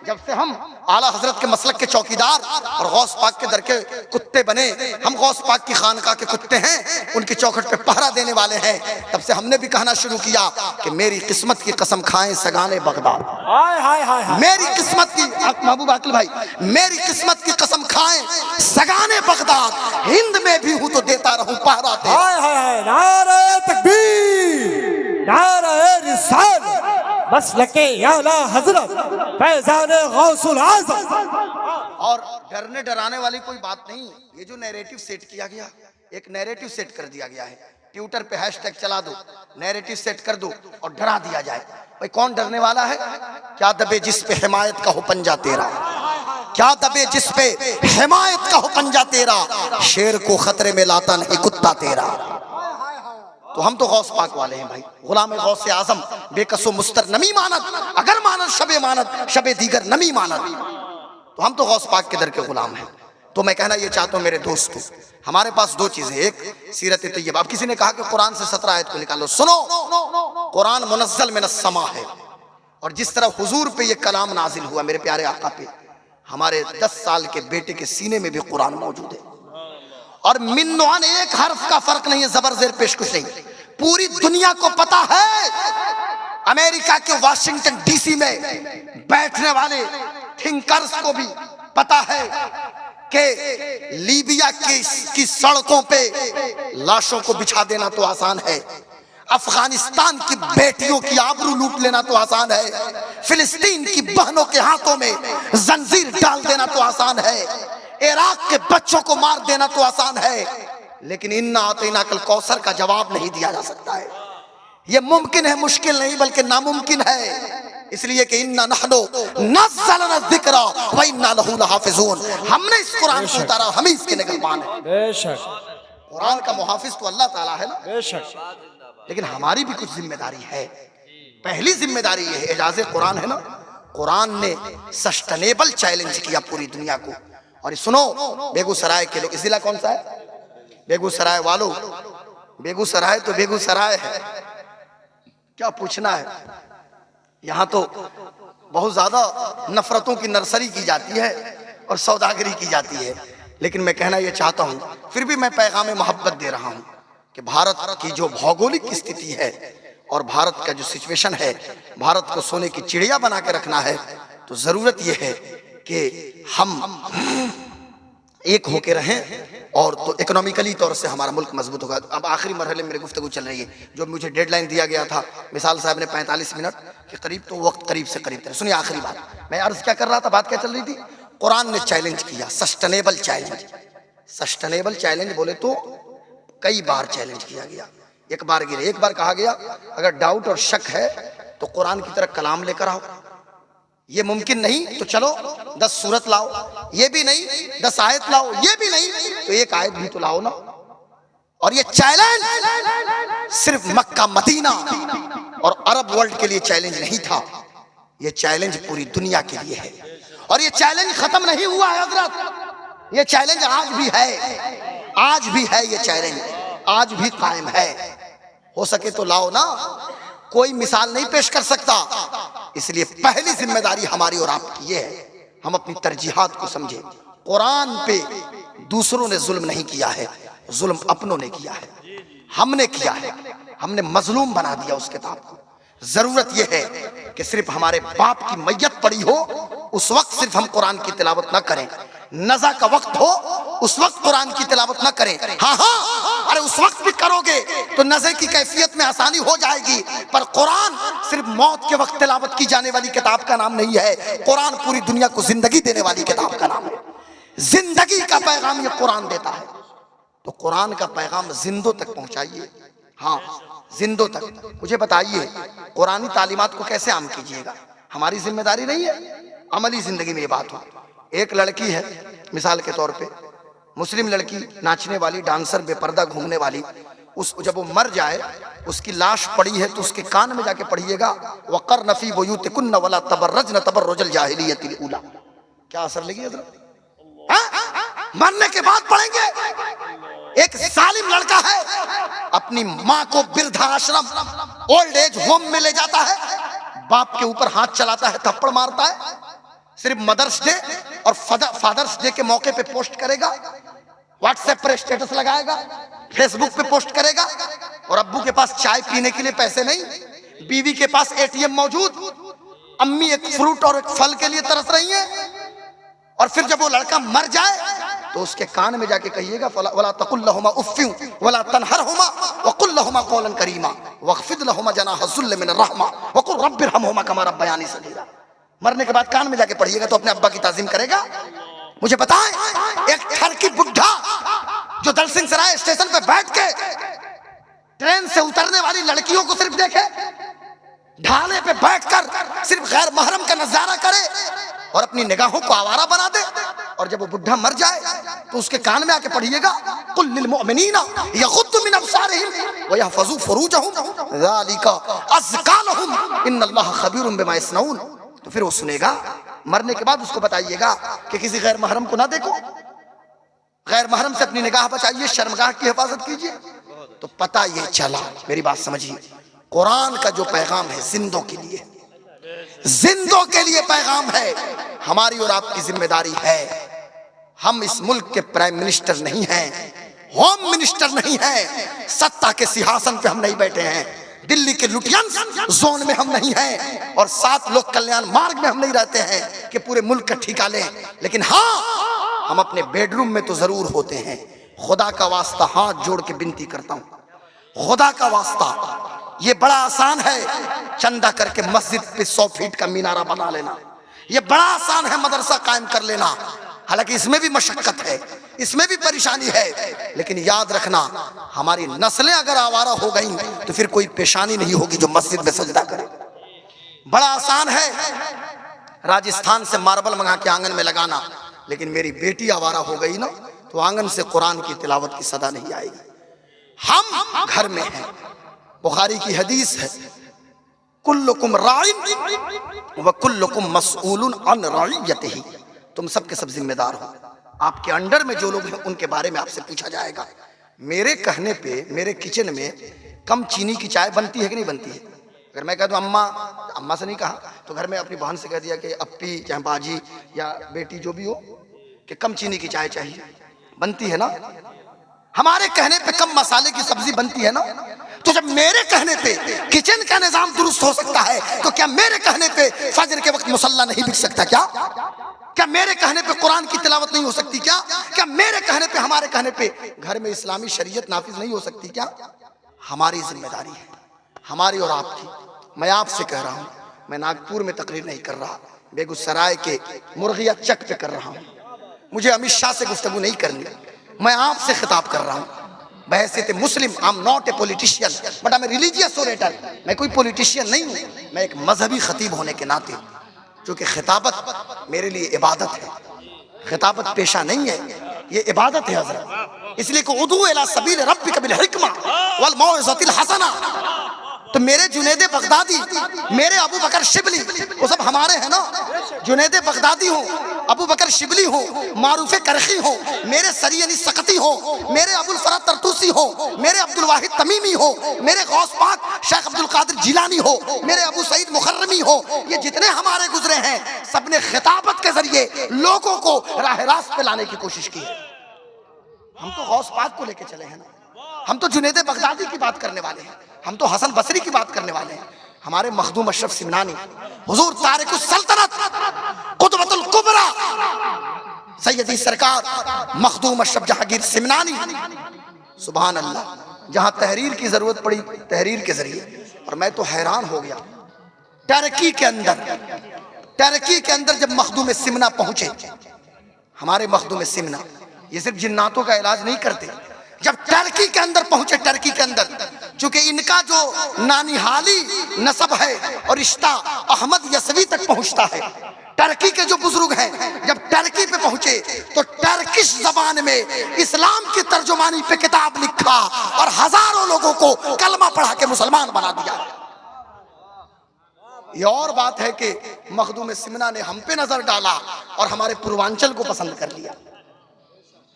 जब से हम आला हजरत के मसलक के चौकीदार और गौस पाक के दर के कुत्ते बने, हम गौस पाक की खानका के कुत्ते हैं, उनकी चौखट पे पहरा देने वाले हैं, तब से हमने भी कहना शुरू किया कि मेरी किस्मत की कसम खाएं सगाने बगदाद। मेरी किस्मत की, महबूब आकिल भाई, मेरी किस्मत की कसम खाएं सगाने बगदाद, हिंद में भी हूं तो देता रहूं पहरा तेरा। नारे तकबीर, नारे रिसालत, मसलके आला हजरत, फैज़ाने गौसुल आज़म। और डरने डराने वाली कोई बात नहीं। ये जो नैरेटिव सेट किया गया, एक नैरेटिव सेट कर दिया गया है, ट्विटर पे हैशटैग चला दो, नैरेटिव सेट कर दो और डरा दिया जाए। भाई कौन डरने वाला है? क्या दबे जिस पे हिमायत का हो पंजा तेरा, क्या दबे जिस पे हिमायत का हो पंजा तेरा, शेर को खतरे में लाता नहीं कुत्ता तेरा। तो हम तो गौस पाक वाले हैं भाई, गुलाम गौस से आजम बेकसो मुस्तर नमी मानत, अगर मानत शबे मानत शबे दीगर नमी मानत, तो हम तो गौस पाक के दर के गुलाम हैं। तो मैं कहना ये चाहता हूँ मेरे दोस्तों, हमारे पास दो चीजें, एक सीरत तैयबा। अब किसी ने कहा कि कुरान से 17 आयत को निकालो, सुनो, कुरान मुनज़्ज़ल मिनस समा है, और जिस तरह हुजूर पे ये कलाम नाजिल हुआ, मेरे प्यारे आका पे, हमारे 10 साल के बेटे के सीने में भी कुरान मौजूद है, और मिन्नुआन एक हर्फ का फर्क नहीं है, जबर जेर पेश कुछ नहीं। पूरी दुनिया को पता है, अमेरिका के वाशिंगटन डीसी में बैठने वाले थिंकर्स को भी पता है कि लीबिया की सड़कों पे लाशों को बिछा देना तो आसान है, अफगानिस्तान की बेटियों की आबरू लूट लेना तो आसान है, फिलिस्तीन की बहनों के हाथों में जंजीर डाल देना तो आसान है, इराक के बच्चों को मार देना तो आसान है, लेकिन इन्ना आतैना कल कौसर का जवाब नहीं दिया जा सकता है। यह मुमकिन है, मुश्किल नहीं बल्कि नामुमकिन है, इसलिए कि इन्ना नहनु नज़्ज़लना ज़िक्रा व इन्ना लहू लहाफ़िज़ून, हमने इस कुरान को उतारा, हम ही इसके निगहबान हैं। बेशक कुरान का मुहाफिज तो अल्लाह ताला है ना, बेशक, लेकिन हमारी भी कुछ जिम्मेदारी है। पहली जिम्मेदारी ये है, एजाज़े कुरान है ना, कुरान ने सस्टेनेबल चैलेंज किया पूरी दुनिया को। और सुनो, बेगूसराय के लोग, इस जिला कौन सा है? बेगूसराय वालों, बेगूसराय तो बेगूसराय है, क्या पूछना है। यहाँ तो बहुत ज्यादा नफरतों की नर्सरी की जाती है और सौदागरी की जाती है, लेकिन मैं कहना यह चाहता हूँ, फिर भी मैं पैगाम मोहब्बत दे रहा हूँ कि भारत की जो भौगोलिक स्थिति है और भारत का जो सिचुएशन है, भारत को सोने की चिड़िया बना के रखना है, तो जरूरत यह है कि हम एक होके रहें, और तो इकोनॉमिकली तौर से हमारा मुल्क मजबूत होगा। अब आखिरी मरहले में मेरी गुफ्तगू चल रही है, जो मुझे डेडलाइन दिया गया था मिसाल साहब ने 45 मिनट के करीब, तो वक्त करीब से करीब। सुनिए आखिरी बात, मैं अर्ज क्या कर रहा था, बात क्या चल रही थी। कुरान ने चैलेंज किया, सस्टेनेबल चैलेंज। सस्टेनेबल चैलेंज बोले तो कई बार चैलेंज किया गया, एक बार गिरे, एक बार कहा गया अगर डाउट और शक है तो कुरान की तरह कलाम लेकर आओ, ये मुमकिन नहीं तो चलो 10 सूरत लाओ, ये भी नहीं 10 आयत लाओ, ये भी नहीं तो एक आयत भी तो लाओ ना। और ये चैलेंज सिर्फ मक्का मदीना और अरब वर्ल्ड के लिए चैलेंज नहीं था, ये चैलेंज पूरी दुनिया के लिए है, और ये चैलेंज खत्म नहीं हुआ है हजरत, ये चैलेंज आज भी है, आज भी है, ये चैलेंज आज भी कायम है। हो सके तो लाओ ना, कोई मिसाल नहीं पेश कर सकता, इसलिए पहली जिम्मेदारी हमारी और आपकी ये है, हम अपनी तरजीहात को समझें। कुरान पे दूसरों ने जुल्म नहीं किया है, जुल्म अपनों ने किया है, हमने किया है, हमने मजलूम बना दिया उस किताब को। जरूरत यह है कि सिर्फ हमारे बाप की मैयत पड़ी हो उस वक्त सिर्फ हम कुरान की तिलावत ना करें, नज़ा का वक्त हो उस वक्त कुरान की तिलावत ना करें। हाँ हाँ, अरे उस वक्त भी करोगे तो नज़े की कैफियत में आसानी हो जाएगी, पर कुरान सिर्फ मौत के वक्त तिलावत की जाने वाली किताब का नाम नहीं है, कुरान पूरी दुनिया को जिंदगी देने वाली किताब का नाम है। जिंदगी का पैगाम ये कुरान देता है, तो कुरान का पैगाम जिंदों तक पहुंचाइए। हाँ, जिंदों तक। मुझे बताइए कुरानी तालीमात को कैसे आम कीजिएगा, हमारी जिम्मेदारी नहीं है, अमली जिंदगी में ये बात हो। एक लड़की है मिसाल के तौर पे, मुस्लिम लड़की, नाचने वाली, डांसर, बेपर्दा घूमने वाली, उस जब वो मर जाए उसकी लाश पड़ी है तो उसके कान में जाके पढ़िएगा, वक़र्न फ़ी बुयूतिकुन्न वला तबर्रजन तबर्रुजल जाहिलियतिल ऊला। क्या असर लगी हज़रत? मरने के बाद पढ़ेंगे। एक जालिम लड़का है, अपनी माँ को वृद्धाश्रम ओल्ड एज होम में ले जाता है, बाप के ऊपर हाथ चलाता है, थप्पड़ मारता है, सिर्फ मदर्स डे और फादर्स डे के मौके पे पोस्ट करेगा, व्हाट्सएप पर स्टेटस लगाएगा, फेसबुक पे पोस्ट करेगा, और अब्बू के पास चाय पीने के लिए पैसे नहीं, बीवी के पास एटीएम मौजूद, अम्मी एक फ्रूट और एक फल के लिए तरस रही है, और फिर जब वो लड़का मर जाए तो उसके कान में जाके कहिएगा वला तकुल लहुमा उफ़्फ़िन वला तनहरहुमा वकुल लहुमा कौलन करीमा वख़्फ़िद लहुमा जनाह ज़ुल्ल मिन रहमा वकुल रब्बिरहमहुमा कमा रब्बयानी सगीरा। मरने के बाद कान में जाके पढ़िएगा तो अपने अब्बा की ताज़ीम करेगा। मुझे बताएं, एक ठरकी बुढ़ा जो दलसिंह सराय स्टेशन पे बैठ के ट्रेन से उतरने वाली लड़कियों को सिर्फ देखे, ढाले पे बैठकर सिर्फ गैर महरम का नजारा करे, और अपनी निगाहों को आवारा बना दे, और जब वो बुढ़ा मर जाए तो उसके कान में आके पढ़िएगा कुल लिल मुमिनीना यगुद्दू मिन अब्सारिहिम व यहफज़ू फुरूजहुम ज़ालिका अज़का लहुम इन्नल्लाह खबीरुम बिमा यसनऊन। तो फिर वो सुनेगा, मरने के बाद उसको बताइएगा कि किसी गैर महरम को ना देखो, गैर महरम से अपनी निगाह बचाइए, शर्मगाह की हिफाजत कीजिए। तो पता ये चला, मेरी बात समझिए, कुरान का जो पैगाम है जिंदों के लिए, जिंदों के लिए पैगाम है। हमारी और आपकी जिम्मेदारी है, हम इस मुल्क के प्राइम मिनिस्टर नहीं हैं, होम मिनिस्टर नहीं हैं, सत्ता के सिंहासन पे हम नहीं बैठे हैं, दिल्ली के लुटियंस जोन में हम नहीं हैं, और 7 लोक कल्याण मार्ग में हम नहीं रहते हैं कि पूरे मुल्क का ठिका लें। लेकिन हाँ, हम अपने बेडरूम में तो जरूर होते हैं। खुदा का वास्ता हाथ जोड़ के विनती करता हूं, खुदा का वास्ता, ये बड़ा आसान है चंदा करके मस्जिद पे 100 फीट का मीनारा बना लेना, ये बड़ा आसान है मदरसा कायम कर लेना। हालांकि इसमें भी मशक्कत है, इसमें भी परेशानी है, लेकिन याद रखना, हमारी नस्लें अगर आवारा हो गई तो फिर कोई पेशानी नहीं होगी जो मस्जिद में सजदा करे। बड़ा आसान है राजस्थान से मार्बल मंगा के आंगन में लगाना, लेकिन मेरी बेटी आवारा हो गई ना तो आंगन से कुरान की तिलावत की सदा नहीं आएगी। हम घर में हैं, बुखारी की हदीस है, कुल्लुकुम राइन व कुल्लुकुम मसऊलुन अन रइयतिही, तुम सब के सब जिम्मेदार हो, आपके अंडर में जो लोग हैं उनके बारे में आपसे पूछा जाएगा। मेरे कहने पे मेरे किचन में कम चीनी की चाय बनती है कि नहीं बनती है? अगर मैं कह दूं अम्मा, अम्मा से नहीं कहा तो घर में अपनी बहन से कह दिया कि अप्पी चाहे बाजी या बेटी जो भी हो कि कम चीनी की चाय चाहिए, बनती है ना? हमारे कहने पे कम मसाले की सब्जी बनती है ना? तो जब मेरे कहने पे किचन का निजाम दुरुस्त हो सकता है तो क्या मेरे कहने पे फजर के वक्त मुसल्ला नहीं बिक सकता? क्या मेरे कहने पे कुरान की तिलावत नहीं हो सकती? क्या मेरे कहने पे, हमारे कहने पे घर में इस्लामी शरीयत नाफिज नहीं हो सकती? क्या हमारी जिम्मेदारी है, हमारी और आपकी। मैं आपसे कह रहा हूं, मैं नागपुर में तकरीर नहीं कर रहा, बेगूसराय के मुर्गिया चक पे कर रहा हूं, मुझे अमित शाह से गुफ्तगू नहीं करनी, मैं आपसे खिताब कर रहा हूं। बहैसियत मुस्लिम, I am not a politician but I am a religious orator. मैं कोई पॉलिटिशियन नहीं हूं, मैं एक मजहबी खतीब होने के नाते, क्योंकि खिताबत मेरे लिए इबादत है, खिताबत पेशा नहीं है, ये इबादत है हजरत। इसलिए कि उदू इला सबील रब्बिक बिल हिकमा वल मौइज़तिल हसना। तो मेरे जुनैद बगदादी, मेरे अबू बकर शिबली, वो सब हमारे हैं ना। जुनैद बगदादी हो, अबू बकर शिबली हो, मारूफ करखी हो, मेरे सरियनी सकती हो, मेरे अबुल फरद तरतूसी हो, मेरे अब्दुल वाहिद तमीमी हो, मेरे गौस पाक शेख अब्दुल कादिर जिलानी हो, मेरे अबू सईद मुखर्रमी हो, ये जितने हमारे गुजरे हैं सबने खिताबत के जरिए लोगों को राह रास्त पे लाने की कोशिश की है। हम तो गौस पाक को लेके चले हैं ना, हम तो जुनैद बगदादी की बात करने वाले हैं, हम तो हसन बसरी की बात करने वाले हैं। हमारे मखदूम अशरफ सिमनानी, हुजूर तारिकुस सल्तनत कुतुबुल कुबरा सैयदी सरकार मखदूम अशरफ जहांगीर सिमनानी, सुभान अल्लाह, जहां तहरीर की जरूरत पड़ी तहरीर के जरिए। और मैं तो हैरान हो गया, टर्की के अंदर जब मखदूम सिमना पहुंचे, हमारे मखदूम सिमना ये सिर्फ जिन्नातों का इलाज नहीं करते, जब टर्की के अंदर पहुंचे, टर्की के अंदर, चूंकि इनका जो नानिहाली नसब है और रिश्ता अहमद यसवी तक पहुंचता है, टर्की के जो बुजुर्ग हैं जब टर्की पे पहुंचे तो टर्किश जबान में इस्लाम की तर्जुमानी पे किताब लिखा और हजारों लोगों को कलमा पढ़ा के मुसलमान बना दिया। ये और बात है कि मखदूम सिमना ने हम पे नजर डाला और हमारे पूर्वांचल को पसंद कर लिया।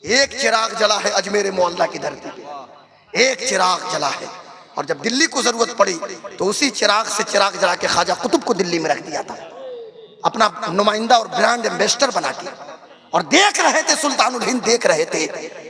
एक चिराग जला है अजमेर मोहल्ला की धरती पे, एक चिराग जला है, और जब दिल्ली को जरूरत पड़ी तो उसी चिराग से चिराग जला के ख्वाजा कुतुब को दिल्ली में रख दिया था, अपना नुमाइंदा और ब्रांड एम्बेसडर बना के। और देख रहे थे, सुल्तानुल हिंद देख रहे थे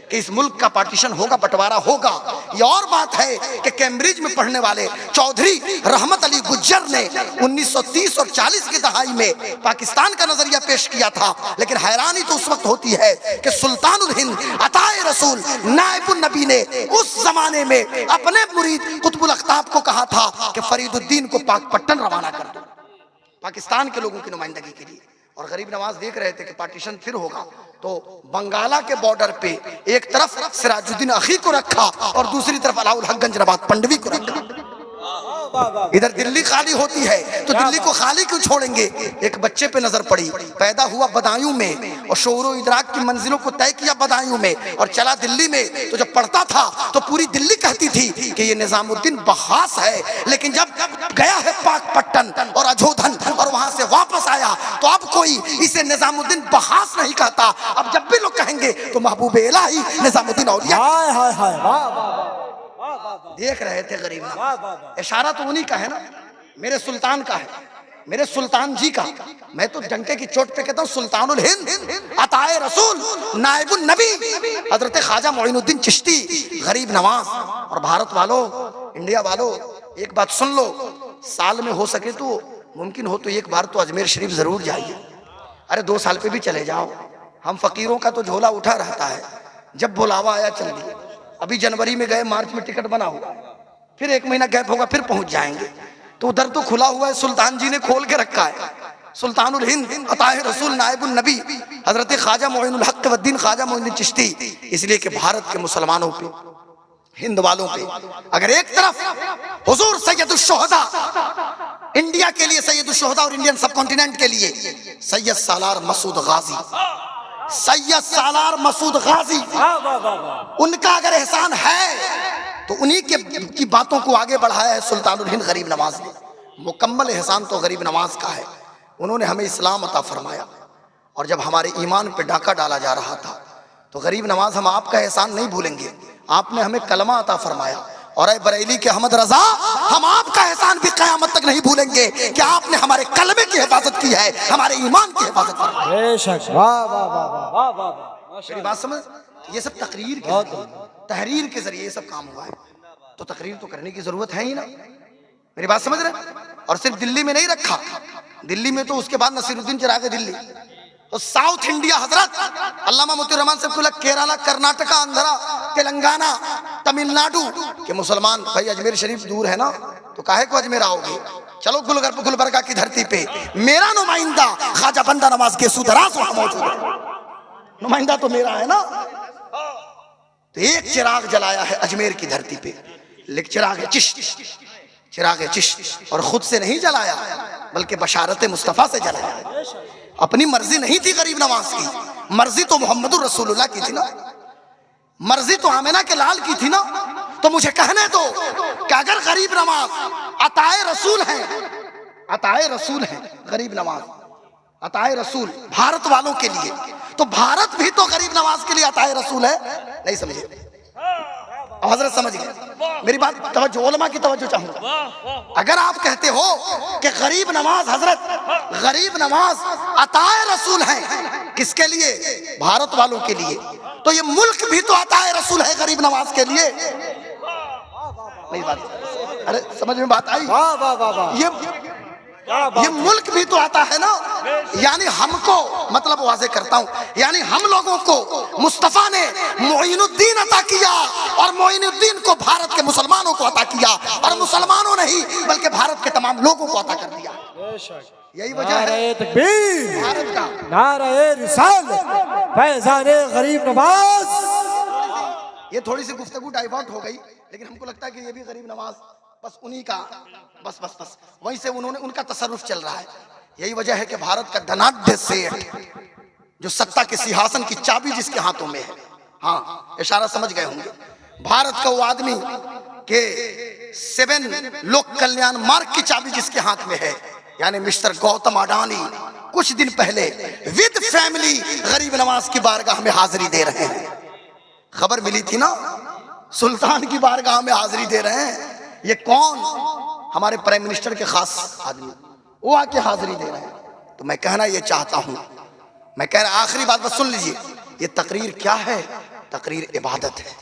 कि इस मुल्क का पार्टीशन होगा, बंटवारा होगा। ये और बात है कि कैम्ब्रिज में पढ़ने वाले चौधरी रहमत अली गुज्जर ने 1930 और 40 की दहाई में पाकिस्तान का नजरिया पेश किया था। लेकिन हैरानी तो उस वक्त होती है कि सुल्तानुल हिंद अताए रसूल नाइबुन नबी ने उस जमाने में अपने मुरीद कुतुबुल अख्ताब को कहा था कि फरीदुद्दीन को पाकपट्टन रवाना कर दो पाकिस्तान के लोगों की नुमाइंदगी के लिए। और गरीब नवाज देख रहे थे कि पार्टीशन फिर होगा, तो बंगाला के बॉर्डर पे एक तरफ सिराजुद्दीन अखी को रखा और दूसरी तरफ अलाउल हक गंजराबाद पंडवी को रखा। इधर दिल्ली खाली होती है तो दिल्ली को खाली क्यों छोड़ेंगे। एक बच्चे पे नजर पड़ी, पैदा हुआ बदायूं में और शऊरो इदराक की मंजिलों को तय किया बदायूं में और चला दिल्ली में। तो जब पढ़ता था तो पूरी दिल्ली कहती थी कि ये निजामुद्दीन बहास है, लेकिन जब गया है पाकपट्टन और अजोधन और वहां से वापस आया तो अब कोई इसे निजामुद्दीन बहास नहीं कहता। अब जब भी लोग कहेंगे तो महबूब इलाही निजामुद्दीन औलिया। देख रहे थे गरीब, इशारा तो उन्हीं का है ना, मेरे सुल्तान का है, मेरे सुल्तान जी का। मैं तो डंके की चोट पे कहता हूँ सुल्तानुल हिंद अताए रसूल नाइबुन नबी हजरत ख्वाजा मोइनुद्दीन चिश्ती गरीब नवाज। और भारत वालों, इंडिया वालों, एक बात सुन लो, साल में हो सके तो मुमकिन हो तो एक बार तो अजमेर शरीफ जरूर जाइए। अरे 2 साल पे भी चले जाओ, हम फकीरों का तो झोला उठा रहता है, जब बुलावा आया चल दिए। अभी जनवरी में गए, मार्च में टिकट बना हुआ, फिर 1 महीना गैप होगा, फिर पहुंच जाएंगे। तो उधर तो खुला हुआ है, सुल्तान जी ने खोल के रखा है, सुल्तानुल हिंद अताए रसूल नाइबुन नबी हजरत ख्वाजा मोइनुल हक वद्दीन ख्वाजा मोइनुद्दीन चिश्ती। इसलिए कि भारत के मुसलमानों पे, हिंद वालों पे अगर एक तरफ हुजूर सैयदुश शुहदा, इंडिया के लिए सैयदुश शुहदा और इंडियन सब कॉन्टिनेंट के लिए सैयद सालार मसूद गाजी, सैयद सालार मसूद गाजी, उनका अगर एहसान है तो उन्हीं की बातों को आगे बढ़ाया है सुल्तानुल हिंद गरीब नवाज ने। मुकम्मल एहसान तो गरीब नवाज का है, उन्होंने हमें इस्लाम अता फरमाया। और जब हमारे ईमान पे डाका डाला जा रहा था तो गरीब नवाज हम आपका एहसान नहीं भूलेंगे, आपने हमें कलमा अता फरमाया। और ऐ बरेली के अहमद रजा, हम आपका एहसान भी क़यामत तक नहीं भूलेंगे कि आपने हमारे कलमे की हिफाजत की है, हमारे ईमान की हिफाजत की है। बेशक, वाह वाह वाह वाह वाह। मेरी बात समझ, ये सब तकरीर के, तहरीर के जरिए ये सब काम हुआ है, तो तकरीर तो करने की जरूरत है ही ना। मेरी बात समझ रहे। और सिर्फ दिल्ली में नहीं रखा, दिल्ली में तो उसके बाद नसीरुद्दीन चिराग दिल्ली, तो साउथ इंडिया हजरत अल्लामा मोती रहमान साहब, केरला, कर्नाटका, आंध्रा, तेलंगाना, तमिलनाडु के मुसलमान भाई, अजमेर शरीफ दूर है ना, तो काहे को अजमेर आओगे, चलो गुलबर्गा की धरती पे मेरा नुमाइंदा ख्वाजा बंदा नवाज के सुदराज वहां मौजूद है, नुमाइंदा तो मेरा है ना। तो एक चिराग जलाया है अजमेर की धरती पे, लेकिन चिराग है चिश्त, चिराग है चिश्त, और खुद से नहीं जलाया बल्कि बशारत मुस्तफा से जलाया। अपनी मर्जी नहीं थी गरीब नवाज की, मर्जी तो मोहम्मदुर रसूलुल्लाह की थी ना, मर्जी तो आमिना के लाल की थी ना। तो मुझे कहने दो कि अगर गरीब नवाज अताए रसूल हैं, अताए रसूल हैं गरीब नवाज, अताए रसूल भारत वालों के लिए, तो भारत भी तो गरीब नवाज के लिए अताए रसूल है। नहीं समझे हजरत, समझ गए मेरी बात, तवज्जो, उलमा की तवज्जो चाहूंगा। अगर आप कहते हो कि गरीब नवाज हजरत, गरीब नवाज अताए रसूल हैं, किसके लिए, भारत वालों के लिए, तो ये मुल्क भी तो अताए रसूल है गरीब नवाज के लिए। मेरी बात, अरे समझ में बात आई, ये मुल्क भी तो आता है ना। यानी हमको, मतलब वाजे करता हूं, यानी हम लोगों को मुस्तफा ने मोइनुद्दीन अता किया और मोइनुद्दीन को भारत के मुसलमानों को अता किया, और मुसलमानों नहीं बल्कि भारत के तमाम लोगों को अता कर दिया। यही वजह है तकबीर, भारत का नारे रिसालत, फैज़ाने गरीब नवाज। ये थोड़ी सी गुफ्तगू डाइवर्ट हो गई, लेकिन हमको लगता है कि ये भी गरीब नवाज बस उन्हीं का, बस बस बस वहीं से उन्होंने, उनका तसर्रुफ चल रहा है। यही वजह है कि भारत का धनाढ्य सेठ, जो सत्ता के सिंहासन की चाबी जिसके हाथों में है, हाँ इशारा समझ गए होंगे, भारत का वो आदमी के 7 लोक कल्याण मार्ग की चाबी जिसके हाथ में है, यानी मिस्टर गौतम अडानी, कुछ दिन पहले विद फैमिली गरीब नवाज की बारगाह में हाजिरी दे रहे हैं। खबर मिली थी ना, सुल्तान की बारगाह में हाजिरी दे रहे हैं। ये कौन, हमारे प्राइम मिनिस्टर के खास आदमी, वो आके हाजिरी दे रहे हैं। तो मैं कहना ये चाहता हूं, मैं कह रहा, आखिरी बात बस सुन लीजिए, ये तकरीर क्या है, तकरीर इबादत है।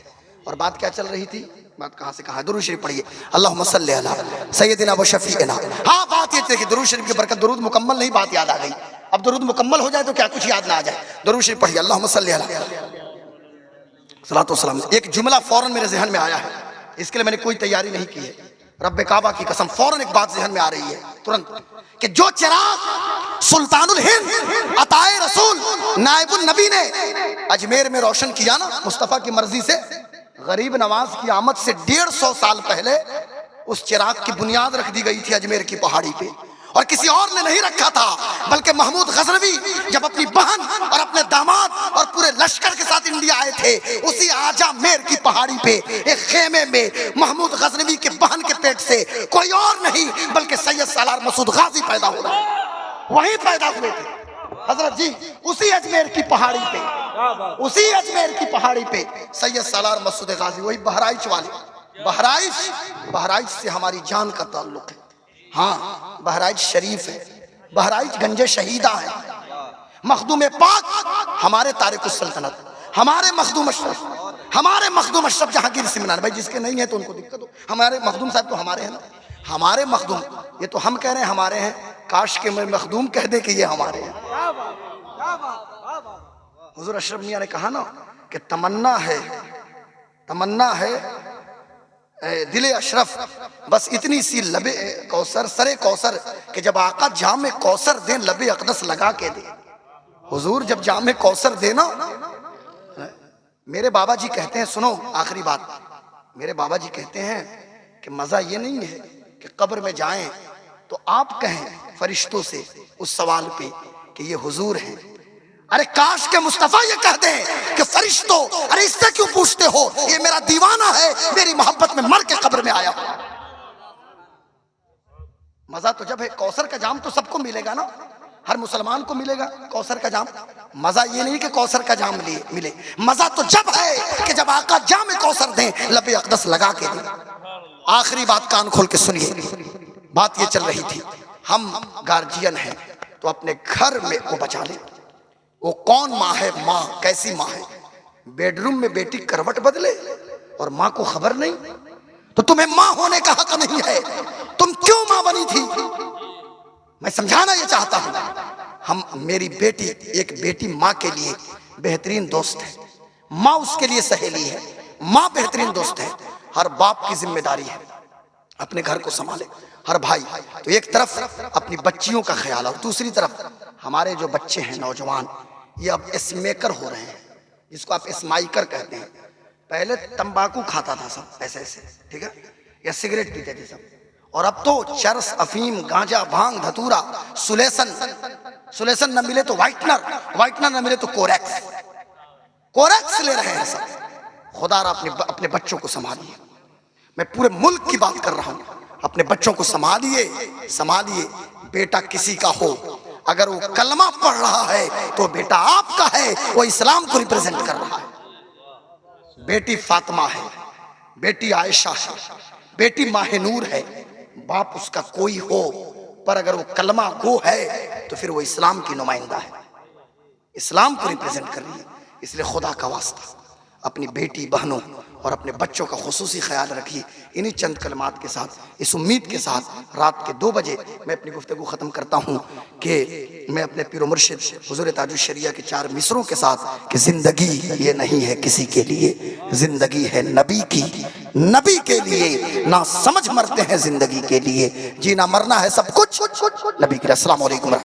और बात क्या चल रही थी, बात कहां से कहां, दुरूद शरीफ पढ़िए, अल्लाहुम्मा सल्ली अला सय्यदिना व शफीना। हाँ बात ये थी कि दुरूद शरीफ की बरकत, दुरूद मुकम्मल नहीं, बात याद आ गई। अब दुरूद मुकम्मल हो जाए तो क्या कुछ याद ना आ जाए। दुरूद शरीफ पढ़िए, अल्लाहुम्मा सल्ली अला सलातो सलाम। एक जुमला फौरन मेरे जहन में आया है, इसके लिए मैंने कोई तैयारी नहीं की है, रब्बे काबा की कसम फौरन एक बात जहन में आ रही है तुरंत, कि जो चिराग सुल्तानुल हिंद अताए रसूल नाइबुन नबी ने अजमेर में रोशन किया ना मुस्तफा की मर्जी से, गरीब नवाज की आमद से 150 साल पहले उस चिराग की बुनियाद रख दी गई थी अजमेर की पहाड़ी पे, और किसी और ने नहीं रखा था, बल्कि महमूद गजनवी जब अपनी बहन और अपने दामाद और पूरे लश्कर के साथ इंडिया आए थे, उसी आजमेर की पहाड़ी पे एक खेमे में महमूद गजनवी के बहन के पेट से कोई और नहीं बल्कि सैयद सालार मसूद गाजी पैदा हो रहा, वहीं पैदा हुए थे हजरत जी, उसी अजमेर की पहाड़ी पे, उसी अजमेर की पहाड़ी पे सैयद सालार मसूद गाजी, वही बहराइच वाले। बहराइच से हमारी जान का ताल्लुक है। हाँ, बहराइच शरीफ है, बहराइच गंजे शहीदा है। मखदूम पाक हमारे तारिकुस सल्तनत, हमारे मखदूम अशरफ जहांगीर सिमनान भाई, जिसके नहीं है तो उनको दिक्कत हो, हमारे मखदूम साहब तो हमारे हैं ना, हमारे मखदूम, ये तो हम कह रहे हैं हमारे हैं, काश के मैं मखदूम कह दे कि ये हमारे हैं। हुजूर अशरफ मियां ने कहा ना कि तमन्ना है दिले अशरफ बस इतनी सी लबे कौसर सरे कौसर कि जब आका जामे कौसर दे लबे अकदस लगा के दे। हुजूर जब जामे कौसर देना, मेरे बाबा जी कहते हैं, सुनो आखिरी बात, मेरे बाबा जी कहते हैं कि मजा ये नहीं है कि कब्र में जाएं तो आप कहें फरिश्तों से उस सवाल पे कि ये हुजूर हैं। अरे काश के मुस्तफा ये कह दें कि फरिश्तों, अरे इससे क्यों पूछते हो, ये मेरा दीवाना है, मेरी मोहब्बत में मर के कब्र में आया। मजा तो जब है, कौसर का जाम तो सबको मिलेगा ना, हर मुसलमान को मिलेगा कौसर का जाम। मजा ये नहीं कि कौसर का जाम मिले, मजा तो जब है कि जब आका जाम कौसर दें, लबे अकदस लगा के दें। आखिरी बात कान खोल के सुनिए, बात ये चल रही थी, हम गार्जियन हैं तो अपने घर में को बचा ले। वो कौन माँ है, माँ कैसी माँ है, बेडरूम में बेटी करवट बदले और माँ को खबर नहीं, तो तुम्हें माँ होने का हक नहीं है, तुम क्यों माँ बनी थी। मैं समझाना ये चाहता हूं, मेरी बेटी, एक बेटी माँ के लिए बेहतरीन दोस्त है, माँ उसके लिए सहेली है, माँ बेहतरीन दोस्त है। हर बाप की जिम्मेदारी है अपने घर को संभाले, हर भाई। तो एक तरफ अपनी बच्चियों का ख्याल और दूसरी तरफ हमारे जो बच्चे हैं नौजवान, ये अब स्मेकर हो रहे हैं, जिसको आप स्माइकर कहते हैं। पहले तंबाकू खाता था सब ऐसे, ठीक है, या सिगरेट पीते थे सब, और अब तो चरस, अफीम, गांजा, भांग, धतूरा, सुलेसन न मिले तो व्हाइटनर न मिले तो कोरेक्स ले रहे हैं सब। खुदा अपने बच्चों को संभालिए, मैं पूरे मुल्क की बात कर रहा हूं, अपने बच्चों को संभालिए। बेटा किसी का हो, अगर वो कलमा पढ़ रहा है तो बेटा आपका है, वो इस्लाम को रिप्रेजेंट कर रहा है। बेटी फातिमा है, बेटी आयशा है, बेटी माहिनूर है, बाप उसका कोई हो, पर अगर वो कलमा गो है तो फिर वो इस्लाम की नुमाइंदा है, इस्लाम को रिप्रेजेंट कर रही है। इसलिए खुदा का वास्ता अपनी बेटी बहनों और अपने बच्चों का खुसूसी ख्याल रखिए। इन्हीं चंद कलमात के साथ, इस उम्मीद के साथ रात के 2 बजे मैं अपनी गुफ्तगू ख़त्म करता हूँ कि मैं अपने पीर मुर्शिद हुज़ूर ताजुल शरिया के 4 मिसरों के साथ कि ज़िंदगी ये नहीं है किसी के लिए, ज़िंदगी है नबी की, नबी के लिए, ना समझ मरते हैं ज़िंदगी के लिए, जीना मरना है सब कुछ नबी के। अस्सलाम वालेकुम।